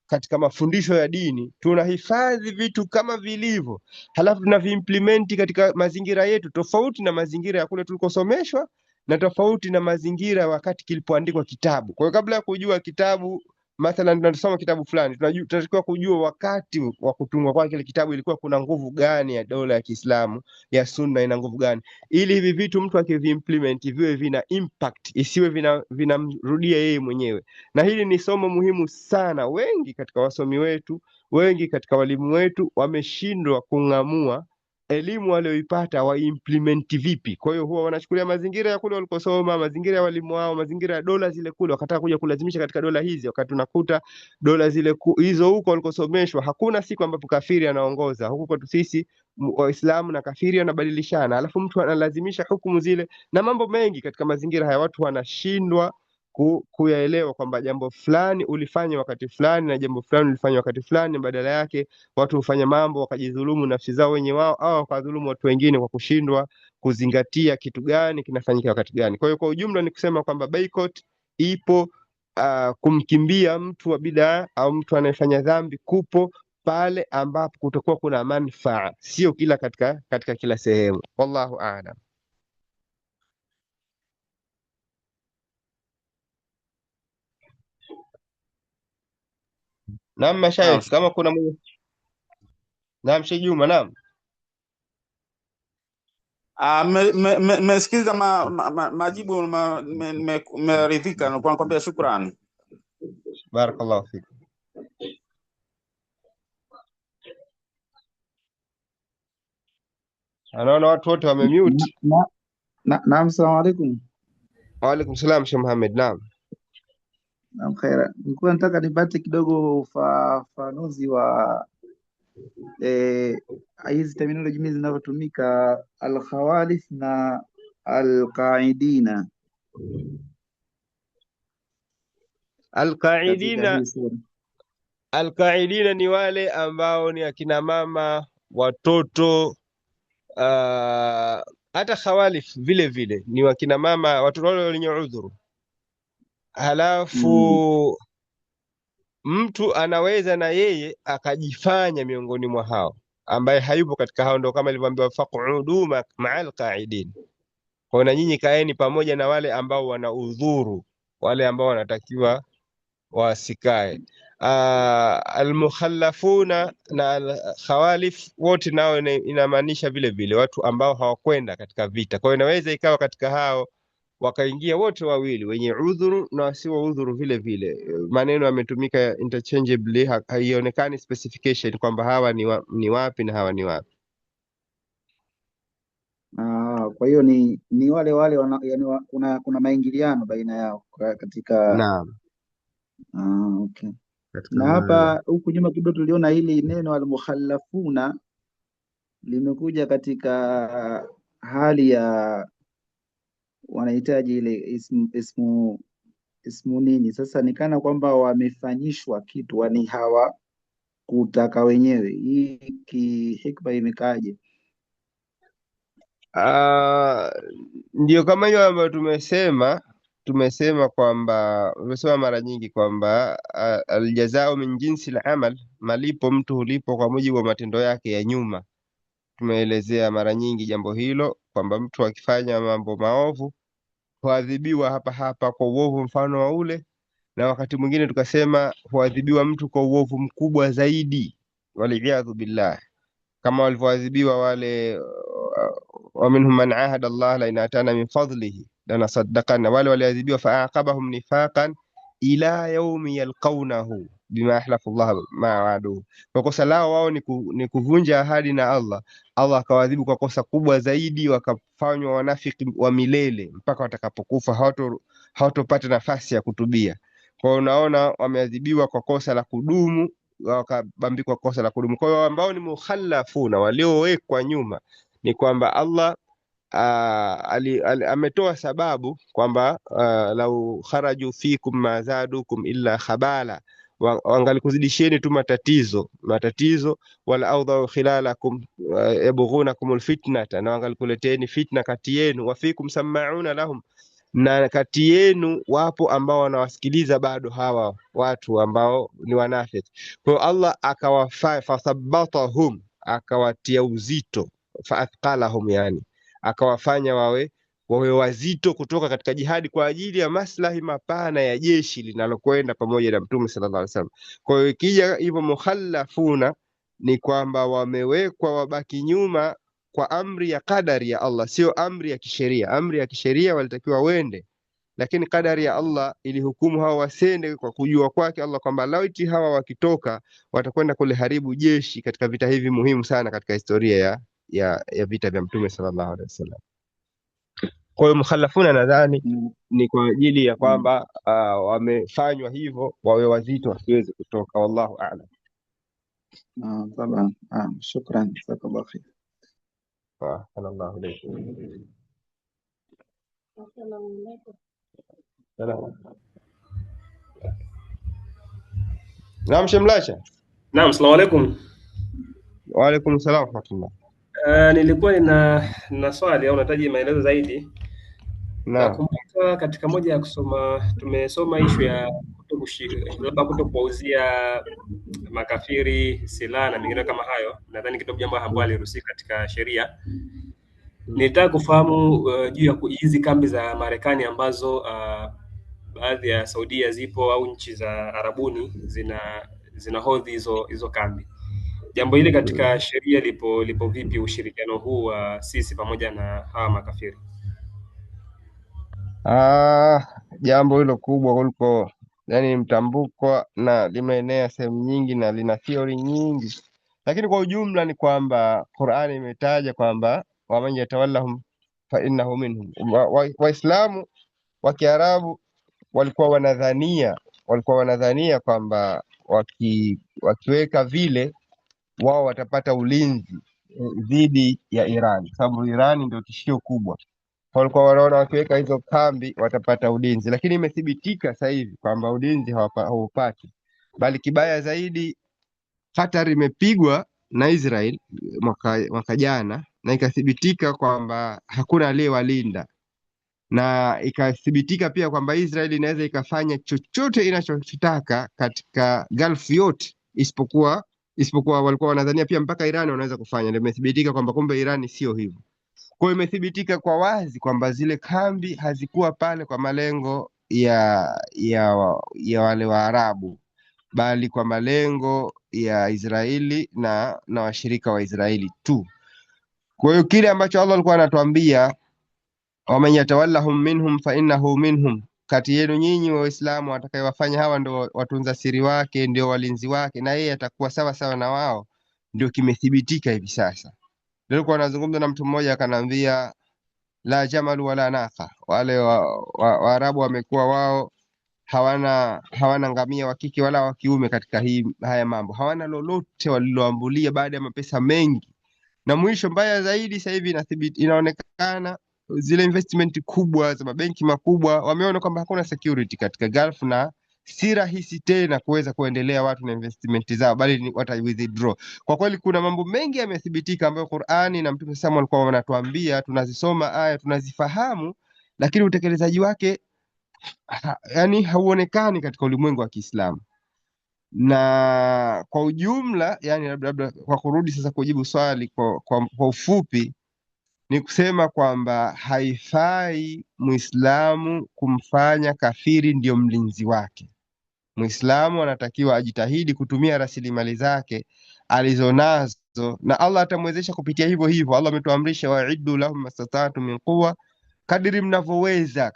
katika mafundisho ya dini. Tunahifadhi vitu kama vilivyo, halafu tunaviimplementi katika mazingira yetu, tofauti na mazingira ya kule tulikosomeshwa na tofauti na mazingira wakati kilipoandikwa kitabu. Kwa hiyo kabla ya kujua kitabu, mathalan tunasoma kitabu fulani, tunatakiwa kujua wakati wa kutungwa kwa kile kitabu ilikuwa kuna nguvu gani ya dola ya Kiislamu ya Sunna, ina nguvu gani, ili hivi vitu mtu akiviimplement viwe vina impact, isiwe vinamrudia yeye mwenyewe. Na hili ni somo muhimu sana. Wengi katika wasomi wetu, wengi katika walimu wetu wameshindwa kung'amua elimu walioipata waimplement vipi. Kwa hiyo huwa wanachukulia mazingira ya kule walikosoma, mazingira ya walimu wao, mazingira ya dola zile kule, wakataka kuja kulazimisha katika dola hizi, wakati unakuta dola zile hizo huko walikosomeshwa, hakuna siku ambapo kafiri anaongoza. Huku kwetu sisi Waislamu na kafiri wanabadilishana, alafu mtu analazimisha hukumu zile na mambo mengi katika mazingira haya, watu wanashindwa kuyaelewa kwamba jambo fulani ulifanya wakati fulani na jambo fulani ulifanya wakati fulani. Badala yake watu hufanya mambo wakajidhulumu nafsi zao wenye wao, au wakadhulumu watu wengine kwa kushindwa kuzingatia kitu gani kinafanyika wakati gani. Kwa hiyo kwa ujumla ni kusema kwamba boycott ipo. Kumkimbia mtu wa bid'a au mtu anayefanya dhambi kupo pale ambapo kutakuwa kuna manufaa, sio kila katika kila sehemu. Wallahu a'lam. Naam Naam. mashaikh, kama kuna mwenye. Naam Sheikh Juma, naam. Mmesikiza majibu, nimeridhika, nakwambia shukrani. Barakallahu fik. Anaona watu wote wamemute. Naam, salamu alaikum. Wa alaikum salam Sheikh Muhammad, naam. Naam, khaira. Nilikuwa nataka nipate kidogo ufafanuzi wa hizi terminology hizi zinavyotumika, al-khawalif na al-qaidina katika Alqaidina, hii sura. alqaidina ni wale ambao ni akina mama, watoto, hata khawalif vile vile ni wakina mama, watoto wale wenye udhuru. Halafu mtu anaweza na yeye akajifanya miongoni mwa hao ambaye hayupo katika hao, ndo kama ilivyoambiwa faqudu ma'al qaidin. Kwa na nyinyi kaeni pamoja na wale ambao wana udhuru, wale ambao wanatakiwa wasikae. Almukhallafuna na alkhawalif wote nao inamaanisha vile vile watu ambao hawakwenda katika vita. Kwa hiyo inaweza ikawa katika hao wakaingia wote wawili, wenye udhuru na wasio udhuru vile vile. Maneno yametumika interchangeably, haionekani specification kwamba hawa ni wapi na hawa ni wapi. Kwa hiyo ni wale wale yani kuna maingiliano baina yao katika Naam, okay. katika Na maana. hapa huku nyuma kidogo tuliona hili neno al-mukhallafuna limekuja katika hali ya wanahitaji ile ismu nini sasa, nikana kwamba wamefanyishwa kitu, yani hawakutaka wenyewe. Hii kihikma imekaaje? Ndio kama hiyo ambayo tumesema mara nyingi kwamba aljazao min jinsi al-amal, malipo mtu hulipo kwa mujibu wa matendo yake ya nyuma. Tumeelezea mara nyingi jambo hilo kwamba mtu akifanya mambo maovu huadhibiwa hapa hapa kwa uovu mfano wa ule, na wakati mwingine tukasema huadhibiwa mtu kwa uovu mkubwa zaidi, waliyadhu billah, kama walivyoadhibiwa wale wa minhum man ahada Allah la in atana min fadlihi lanasaddaqanna, wale waliadhibiwa faaqabahum nifaqan ila yaumi yalqaunahu bima ahlafu Allah ma waaduhu. Kwa kosa lao wao ni kuvunja ahadi na Allah, Allah akawadhibu kwa kosa kubwa zaidi, wakafanywa wanafiki wa milele mpaka watakapokufa, hawatopata nafasi ya kutubia. Kwa hiyo unaona wameadhibiwa kwa kosa la kudumu, wakabambikwa kosa la kudumu. Kwa hiyo ambao ni mukhallafuna, waliowekwa nyuma, ni kwamba Allah ametoa sababu kwamba lau kharaju fikum ma zadukum illa khabala, wangalikuzidishieni tu matatizo, wala awdhau khilalakum yabghunakum alfitnata, na wangalikuleteni fitna kati yenu, wafikum sama'una lahum, na kati yenu wapo ambao wanawasikiliza bado hawa watu ambao ni wanafiki. Kwa hiyo Allah fathabbatahum, akawatia uzito, faathqalahum, yani akawafanya wawe wazito kutoka katika jihadi kwa ajili ya maslahi mapana ya jeshi linalokwenda pamoja na Mtume sallallahu alaihi wasallam. Kwa hiyo ikija hivyo mukhallafuna ni kwamba wamewekwa wabaki nyuma kwa amri ya kadari ya Allah, sio amri ya kisheria. Amri ya kisheria walitakiwa wende, lakini kadari ya Allah ilihukumu hawa wasende kwa kujua kwake Allah kwamba laiti hawa wakitoka watakwenda kuliharibu jeshi katika vita hivi muhimu sana katika historia ya vita vya Mtume sallallahu alaihi wasallam. Kwa hiyo mukhalafuna nadhani Mm, ni kwa ajili ya mm. kwamba wamefanywa hivyo wawe wazito wasiweze kutoka. Wallahu a'lam. طبعا. شكرا، جزاك الله خير. Sallallahu alayhi wasallam. Naam, Shemlasha. Naam, asalamu alaikum. Wa alaikum salaam wa rahmatullah. Nilikuwa nina swali au nahitaji maelezo zaidi. Naam. Nakumbuka katika moja ya tumesoma ishu ya labda kutokuwauzia makafiri silaha na mengine kama hayo. Nadhani kidogo jambo ambalo haliruhusiwi katika sheria. Nilitaka kufahamu juu ya hizi kambi za Marekani ambazo baadhi ya Saudia zipo au nchi za Arabuni zina hodhi hizo kambi. Jambo hili katika sheria lipo vipi, ushirikiano huu wa sisi pamoja na hawa makafiri? Jambo hilo kubwa kuliko yani mtambuko na limeenea sehemu nyingi na lina theory nyingi, lakini kwa ujumla ni kwamba Qur'ani imetaja kwamba waman yatawallahum fa innahu minhum. Waislamu wa Kiarabu walikuwa wanadhania kwamba wakiweka vile wao watapata ulinzi dhidi ya Iran, sababu Iran ndio tishio kubwa. Walikuwa wanaona wakiweka hizo kambi watapata ulinzi, lakini imethibitika sasa hivi kwamba ulinzi haupati, bali kibaya zaidi Qatar imepigwa na Israel mwaka jana, na ikathibitika kwamba hakuna aliyewalinda, na ikathibitika pia kwamba Israel inaweza ikafanya chochote inachotaka katika Gulf yote isipokuwa walikuwa wanadhania pia mpaka Iran wanaweza kufanya. Ndio imethibitika kwamba kumbe Iran sio hivyo. Kwa hiyo imethibitika kwa wazi kwamba zile kambi hazikuwa pale kwa malengo ya wale Waarabu, bali kwa malengo ya Israeli na washirika wa Israeli tu. Kwa hiyo kile ambacho Allah alikuwa anatuambia, waman yatawallahum minhum fa innahu minhum, kati yenu nyinyi Waislamu watakayewafanya hawa ndio watunza siri wake, ndio walinzi wake, na yeye atakuwa sawa sawa na wao, ndio kimethibitika hivi sasa. Nilikuwa nazungumza na mtu mmoja akanambia, la jamalu wala naqa, wale Waarabu wamekuwa wao hawana ngamia wa kike wala wa kiume katika haya mambo, hawana lolote waliloambulia baada ya mapesa mengi. Na mwisho mbaya zaidi, sasa hivi inaonekana zile investment kubwa za mabenki makubwa wameona kwamba hakuna security katika Gulf, na si rahisi tena kuweza kuendelea watu na investment zao, bali wata withdraw. Kwa kweli kuna mambo mengi yamethibitika ambayo Qur'ani na Mtume Muhammad walikuwa wanatuambia, tunazisoma aya tunazifahamu, lakini utekelezaji wake yani hauonekani katika ulimwengu wa Kiislamu. Na kwa ujumla, yani labda kwa kurudi sasa kujibu swali kwa ufupi, ni kusema kwamba haifai Muislamu kumfanya kafiri ndio mlinzi wake. Muislamu anatakiwa ajitahidi kutumia rasilimali zake alizonazo, na Allah atamwezesha kupitia hivyo hivyo. Allah ametuamrisha, wa'iddu lahum mastata'tum min quwwa, kadiri mnavyoweza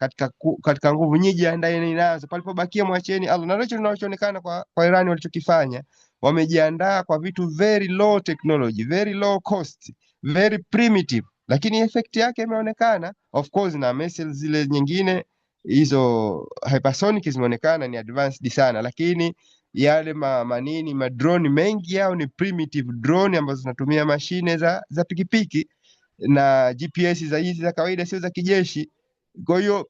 katika nguvu, nyinyi jiandaeni nazo, palipobakia mwacheni Allah. Na ndicho kinachoonekana kwa Iran walichokifanya. Wamejiandaa kwa vitu very low technology, very low cost, very primitive, lakini effect yake imeonekana. Of course na missiles zile nyingine hizo hypersonic zimeonekana ni advanced sana, lakini yale madrone mengi yao ni primitive drone ambazo zinatumia mashine za pikipiki na GPS za hizi za kawaida, sio za kijeshi. Kwa hiyo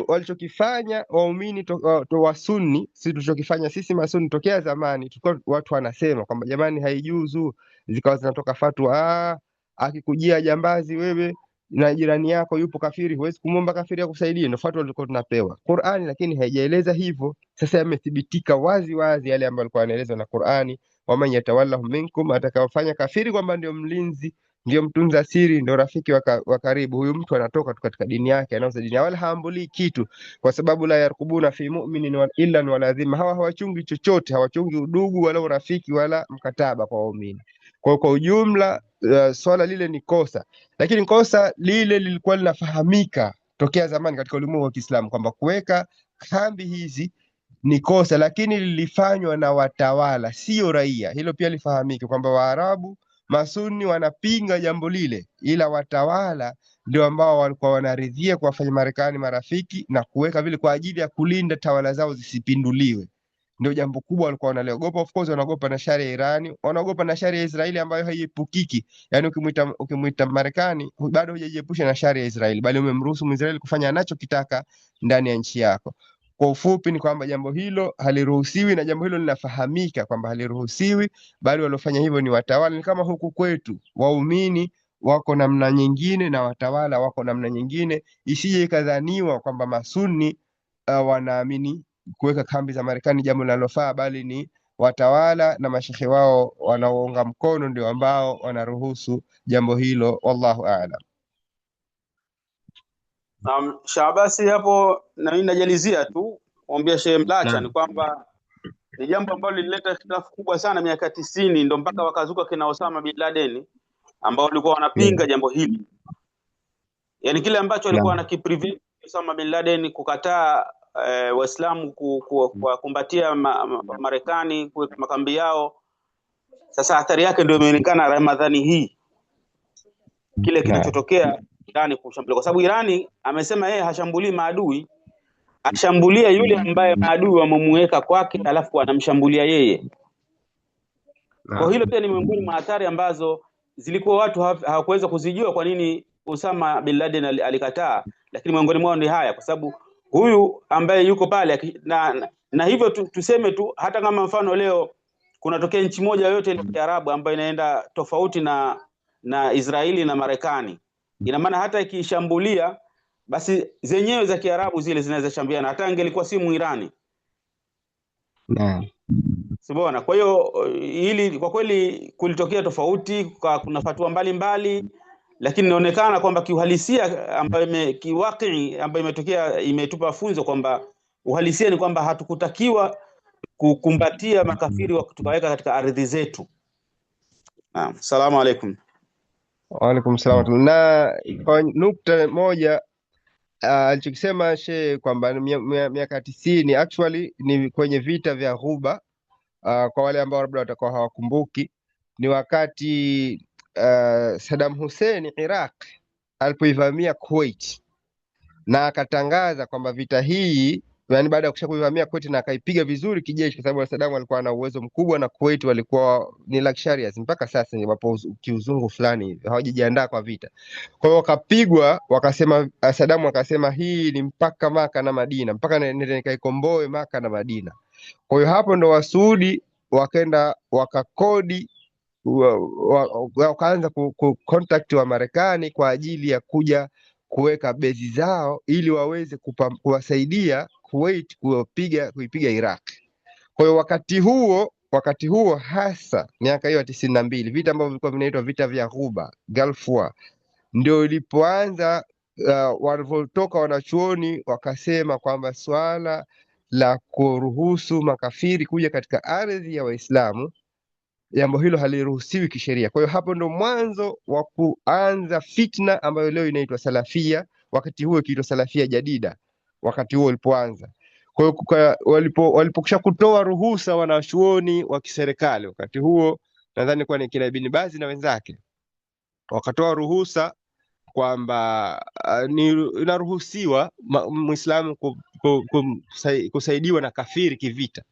walichokifanya waumini wa Sunni, sisi tulichokifanya sisi masuni tokea zamani, tulikuwa watu wanasema kwamba jamani, haijuzu, zikawa zinatoka fatwa, akikujia jambazi wewe na jirani yako yupo kafiri, huwezi kumwomba kafiri akusaidie. Ndio fatwa tulikuwa tunapewa Qur'ani, lakini haijaeleza hivyo. Sasa yamethibitika wazi wazi yale ambayo alikuwa anaelezwa na Qur'ani, waman yatawallahu minkum, atakayofanya kafiri kwamba ndio mlinzi, ndio mtunza siri, ndio rafiki wa karibu, huyu mtu anatoka tu katika dini yake, anauza dini, wala haambulii kitu, kwa sababu la yarkubuna fi mu'minin illa wala dhimma, hawa hawachungi chochote, hawachungi udugu wala urafiki wala mkataba kwa waumini. Kwa ujumla swala lile ni kosa, lakini kosa lile lilikuwa linafahamika tokea zamani katika ulimwengu wa Kiislamu kwamba kuweka kambi hizi ni kosa, lakini lilifanywa na watawala, sio raia. Hilo pia lifahamike kwamba Waarabu Masuni wanapinga jambo lile, ila watawala ndio ambao walikuwa wanaridhia kuwafanya Marekani marafiki na kuweka vile kwa ajili ya kulinda tawala zao zisipinduliwe. Ndio jambo kubwa walikuwa wanaliogopa. Of course wanaogopa na shari ya Irani, wanaogopa na shari ya Israeli ambayo haiepukiki. Yani ukimwita Marekani bado hujajiepusha na shari ya Israeli, bali umemruhusu Mwisraeli kufanya anachokitaka ndani ya nchi yako. Kwa ufupi ni kwamba jambo hilo haliruhusiwi, na jambo hilo linafahamika kwamba haliruhusiwi, bali waliofanya hivyo ni watawala. Ni kama huku kwetu waumini wako namna nyingine na watawala wako namna nyingine, isije ikadhaniwa kwamba Masuni wanaamini kuweka kambi za Marekani jambo linalofaa, bali ni watawala na mashehe wao wanaounga mkono ndio ambao wanaruhusu jambo hilo. Wallahu a'lam. Shabasi hapo na mimi najalizia tu kumwambia Sheikh Mlacha Naam. ni kwamba ni jambo ambalo lilileta ikhtilafu kubwa sana miaka 90, ndio mpaka wakazuka kina Osama bin Laden ambao walikuwa wanapinga jambo hili. Yani kile ambacho walikuwa wanakiprevent Osama bin Laden kukataa Waislamu kukumbatia Marekani kuweka makambi yao. Sasa athari yake ndio imeonekana Ramadhani hii, kile kinachotokea Irani kushambulia, kwa sababu Irani amesema yeye hashambulii maadui, ashambulia yule ambaye maadui wamemweka kwake, alafu anamshambulia yeye. Kwa hilo pia ni miongoni mwa athari ambazo zilikuwa watu hawakuweza kuzijua kwa nini Osama bin Laden alikataa, lakini miongoni mwao ni haya, kwa sababu huyu ambaye yuko pale na hivyo tuseme tu, hata kama mfano leo kunatokea nchi moja yote ya Kiarabu ambayo inaenda tofauti na Israeli na Marekani, ina maana hata ikishambulia basi zenyewe za Kiarabu zile zinaweza shambuliana, hata angelikuwa si Muirani. Naam. Sibona. Kwa hiyo hili kwa kweli kulitokea tofauti, kuna fatwa mbalimbali, lakini inaonekana kwamba kiuhalisia ambayo kiwaki ambayo imetokea imetupa funzo kwamba uhalisia ni kwamba hatukutakiwa kukumbatia makafiri wa tukaweka katika ardhi zetu. Naam, salamu alaykum. Wa alaikum salaam. Na kwa nukta moja alichokisema Sheikh kwamba miaka 90 actually ni kwenye vita vya Ghuba. Kwa wale ambao labda watakuwa hawakumbuki, ni wakati Saddam Hussein Iraq alipoivamia Kuwait na akatangaza kwamba vita hii, yani baada ya kuivamia Kuwait na akaipiga vizuri kijeshi, kwa sababu Saddam alikuwa na uwezo mkubwa na Kuwait walikuwa ni luxurious mpaka sasa, ni wapo kiuzungu fulani, hawajijiandaa kwa vita. Kwa hiyo wakapigwa, wakasema Saddam akasema hii ni mpaka Maka na Madina, mpaka nikaikomboe Maka na Madina. Kwa hiyo hapo ndo Wasuudi wakaenda wakakodi, wakaanza kucontact wa Marekani kwa ajili ya kuja kuweka bezi zao ili waweze kuwasaidia Kuwait kuipiga Iraq. Kwa hiyo wakati huo hasa miaka hiyo ya 92, vita ambavyo vilikuwa vinaitwa vita vya Ghuba, Gulf War, ndio ilipoanza. Walivyotoka wanachuoni wakasema kwamba swala la kuruhusu makafiri kuja katika ardhi ya Waislamu, jambo hilo haliruhusiwi kisheria. Kwa hiyo hapo ndo mwanzo wa kuanza fitna ambayo leo inaitwa Salafia, wakati huo ikiitwa Salafia Jadida, wakati huo ulipoanza. Kwa hiyo walipokisha kutoa ruhusa wanachuoni wa kiserikali, wakati huo nadhani kwa ni kina Ibn Baz na wenzake, wakatoa ruhusa kwamba inaruhusiwa Muislamu kusaidiwa na kafiri kivita.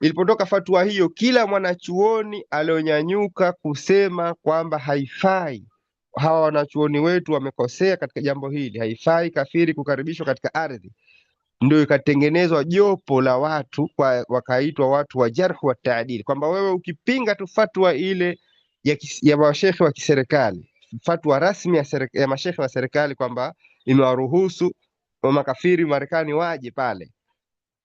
Ilipotoka fatwa hiyo, kila mwanachuoni alionyanyuka kusema kwamba haifai, hawa wanachuoni wetu wamekosea katika jambo hili, haifai kafiri kukaribishwa katika ardhi. Ndio ikatengenezwa jopo la watu, wakaitwa watu wa jarh wa taadil, kwamba wewe ukipinga tu fatwa ile ya mashekhe wa kiserikali, fatwa rasmi ya mashekhe wa serikali kwamba imewaruhusu makafiri Marekani waje pale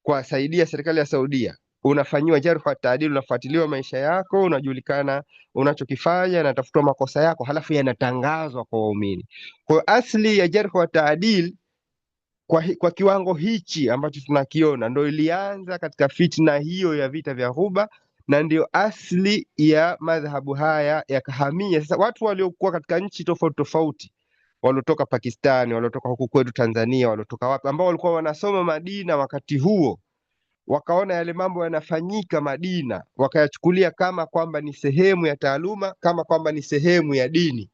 kuwasaidia serikali ya Saudia, unafanyiwa jarh wa taadil, unafuatiliwa maisha yako, unajulikana unachokifanya, na tafutwa makosa yako, halafu yanatangazwa kwa waumini. Kwa asli ya jarh wa taadil kwa kiwango hichi ambacho tunakiona ndio ilianza katika fitna hiyo ya vita vya Ghuba, na ndio asli ya madhhabu haya yakahamia. Sasa watu waliokuwa katika nchi tofauti tofauti, waliotoka Pakistani, waliotoka huku kwetu Tanzania, waliotoka wapi, ambao walikuwa wanasoma Madina wakati huo, wakaona yale mambo yanafanyika Madina, wakayachukulia kama kwamba ni sehemu ya taaluma, kama kwamba ni sehemu ya dini,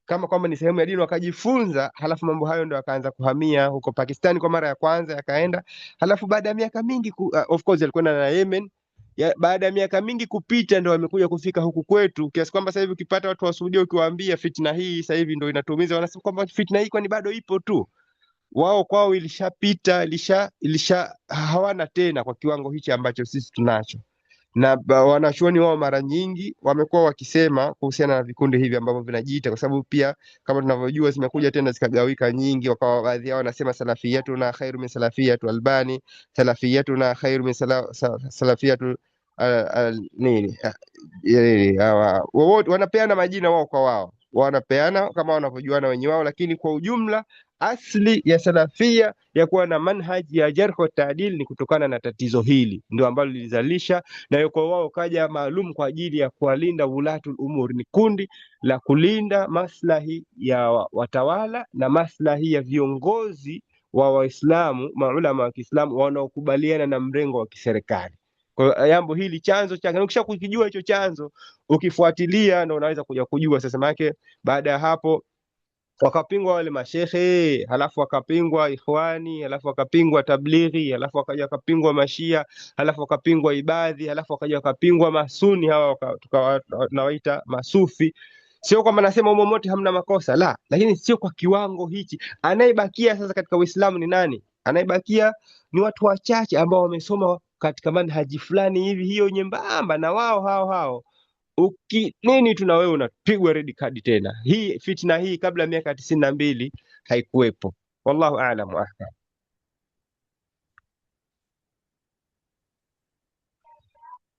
kama kwamba ni sehemu ya dini, wakajifunza. Halafu mambo hayo ndio yakaanza kuhamia huko Pakistani kwa mara ya kwanza, yakaenda. Halafu baada ya miaka mingi of course alikwenda na Yemen baada ya miaka mingi kupita ndio wamekuja kufika huku kwetu, kiasi kwamba sasa hivi ukipata watu wa Saudia ukiwaambia fitna hii sasa hivi ndio inatumiza, wanasema kwamba fitna hii kwani bado ipo tu. Wao kwao ilishapita, ilisha hawana tena kwa kiwango hichi ambacho sisi tunacho. Na wanachuoni wao mara nyingi wamekuwa wakisema kuhusiana na vikundi hivi ambavyo vinajiita, kwa sababu pia kama tunavyojua zimekuja tena zikagawika nyingi, wakawa baadhi yao wanasema salafiyatuna khairu min salafiyatu Albani, salafiyatuna khairu min salafiyatu nini wote wanapeana majina wao kwa wao, wanapeana kama wanavyojuana wenyewe wao, lakini kwa ujumla asli ya salafia ya kuwa na manhaji ya jarh wa taadil ni kutokana na tatizo hili ndio ambalo lilizalisha, na kwa wao kaja maalum kwa ajili ya kuwalinda wulatul umur. Ni kundi la kulinda maslahi ya watawala na maslahi ya viongozi wa Waislamu, maulama wa Kiislamu wanaokubaliana na mrengo wa kiserikali. Kwa jambo hili chanzo chake, ukisha kukijua hicho chanzo, ukifuatilia ndio unaweza kuja kujua sasa. Maana baada ya hapo wakapingwa wale mashehe, halafu wakapingwa ikhwani, halafu wakapingwa tablighi, halafu wakaja wakapingwa mashia, halafu wakapingwa ibadhi, halafu wakaja wakapingwa masuni, hawa tukawaita masufi. Sio kwamba nasema umo mote hamna makosa, la, lakini sio kwa kiwango hichi. Anayebakia sasa katika Uislamu ni nani? Anayebakia ni watu wachache ambao wamesoma katika manhaji fulani hivi, hiyo nyembamba, na wao hao nini tuna wewe unapigwa red card tena. Hii fitna hii kabla ya miaka 92 haikuwepo. Wallahu a'lam wa ahkam.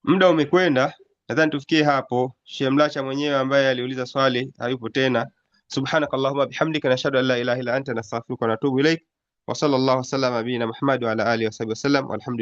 Muda umekwenda, nadhani tufikie hapo. Sheikh Mlacha mwenyewe ambaye aliuliza swali hayupo tena. Subhanakallahumma bihamdika nashhadu an la ilaha illa anta nastaghfiruka wa natubu ilaik. Wa sallallahu wasallam bina Muhammad wa ala alihi wa sahbihi wasallam. Walhamdulillah.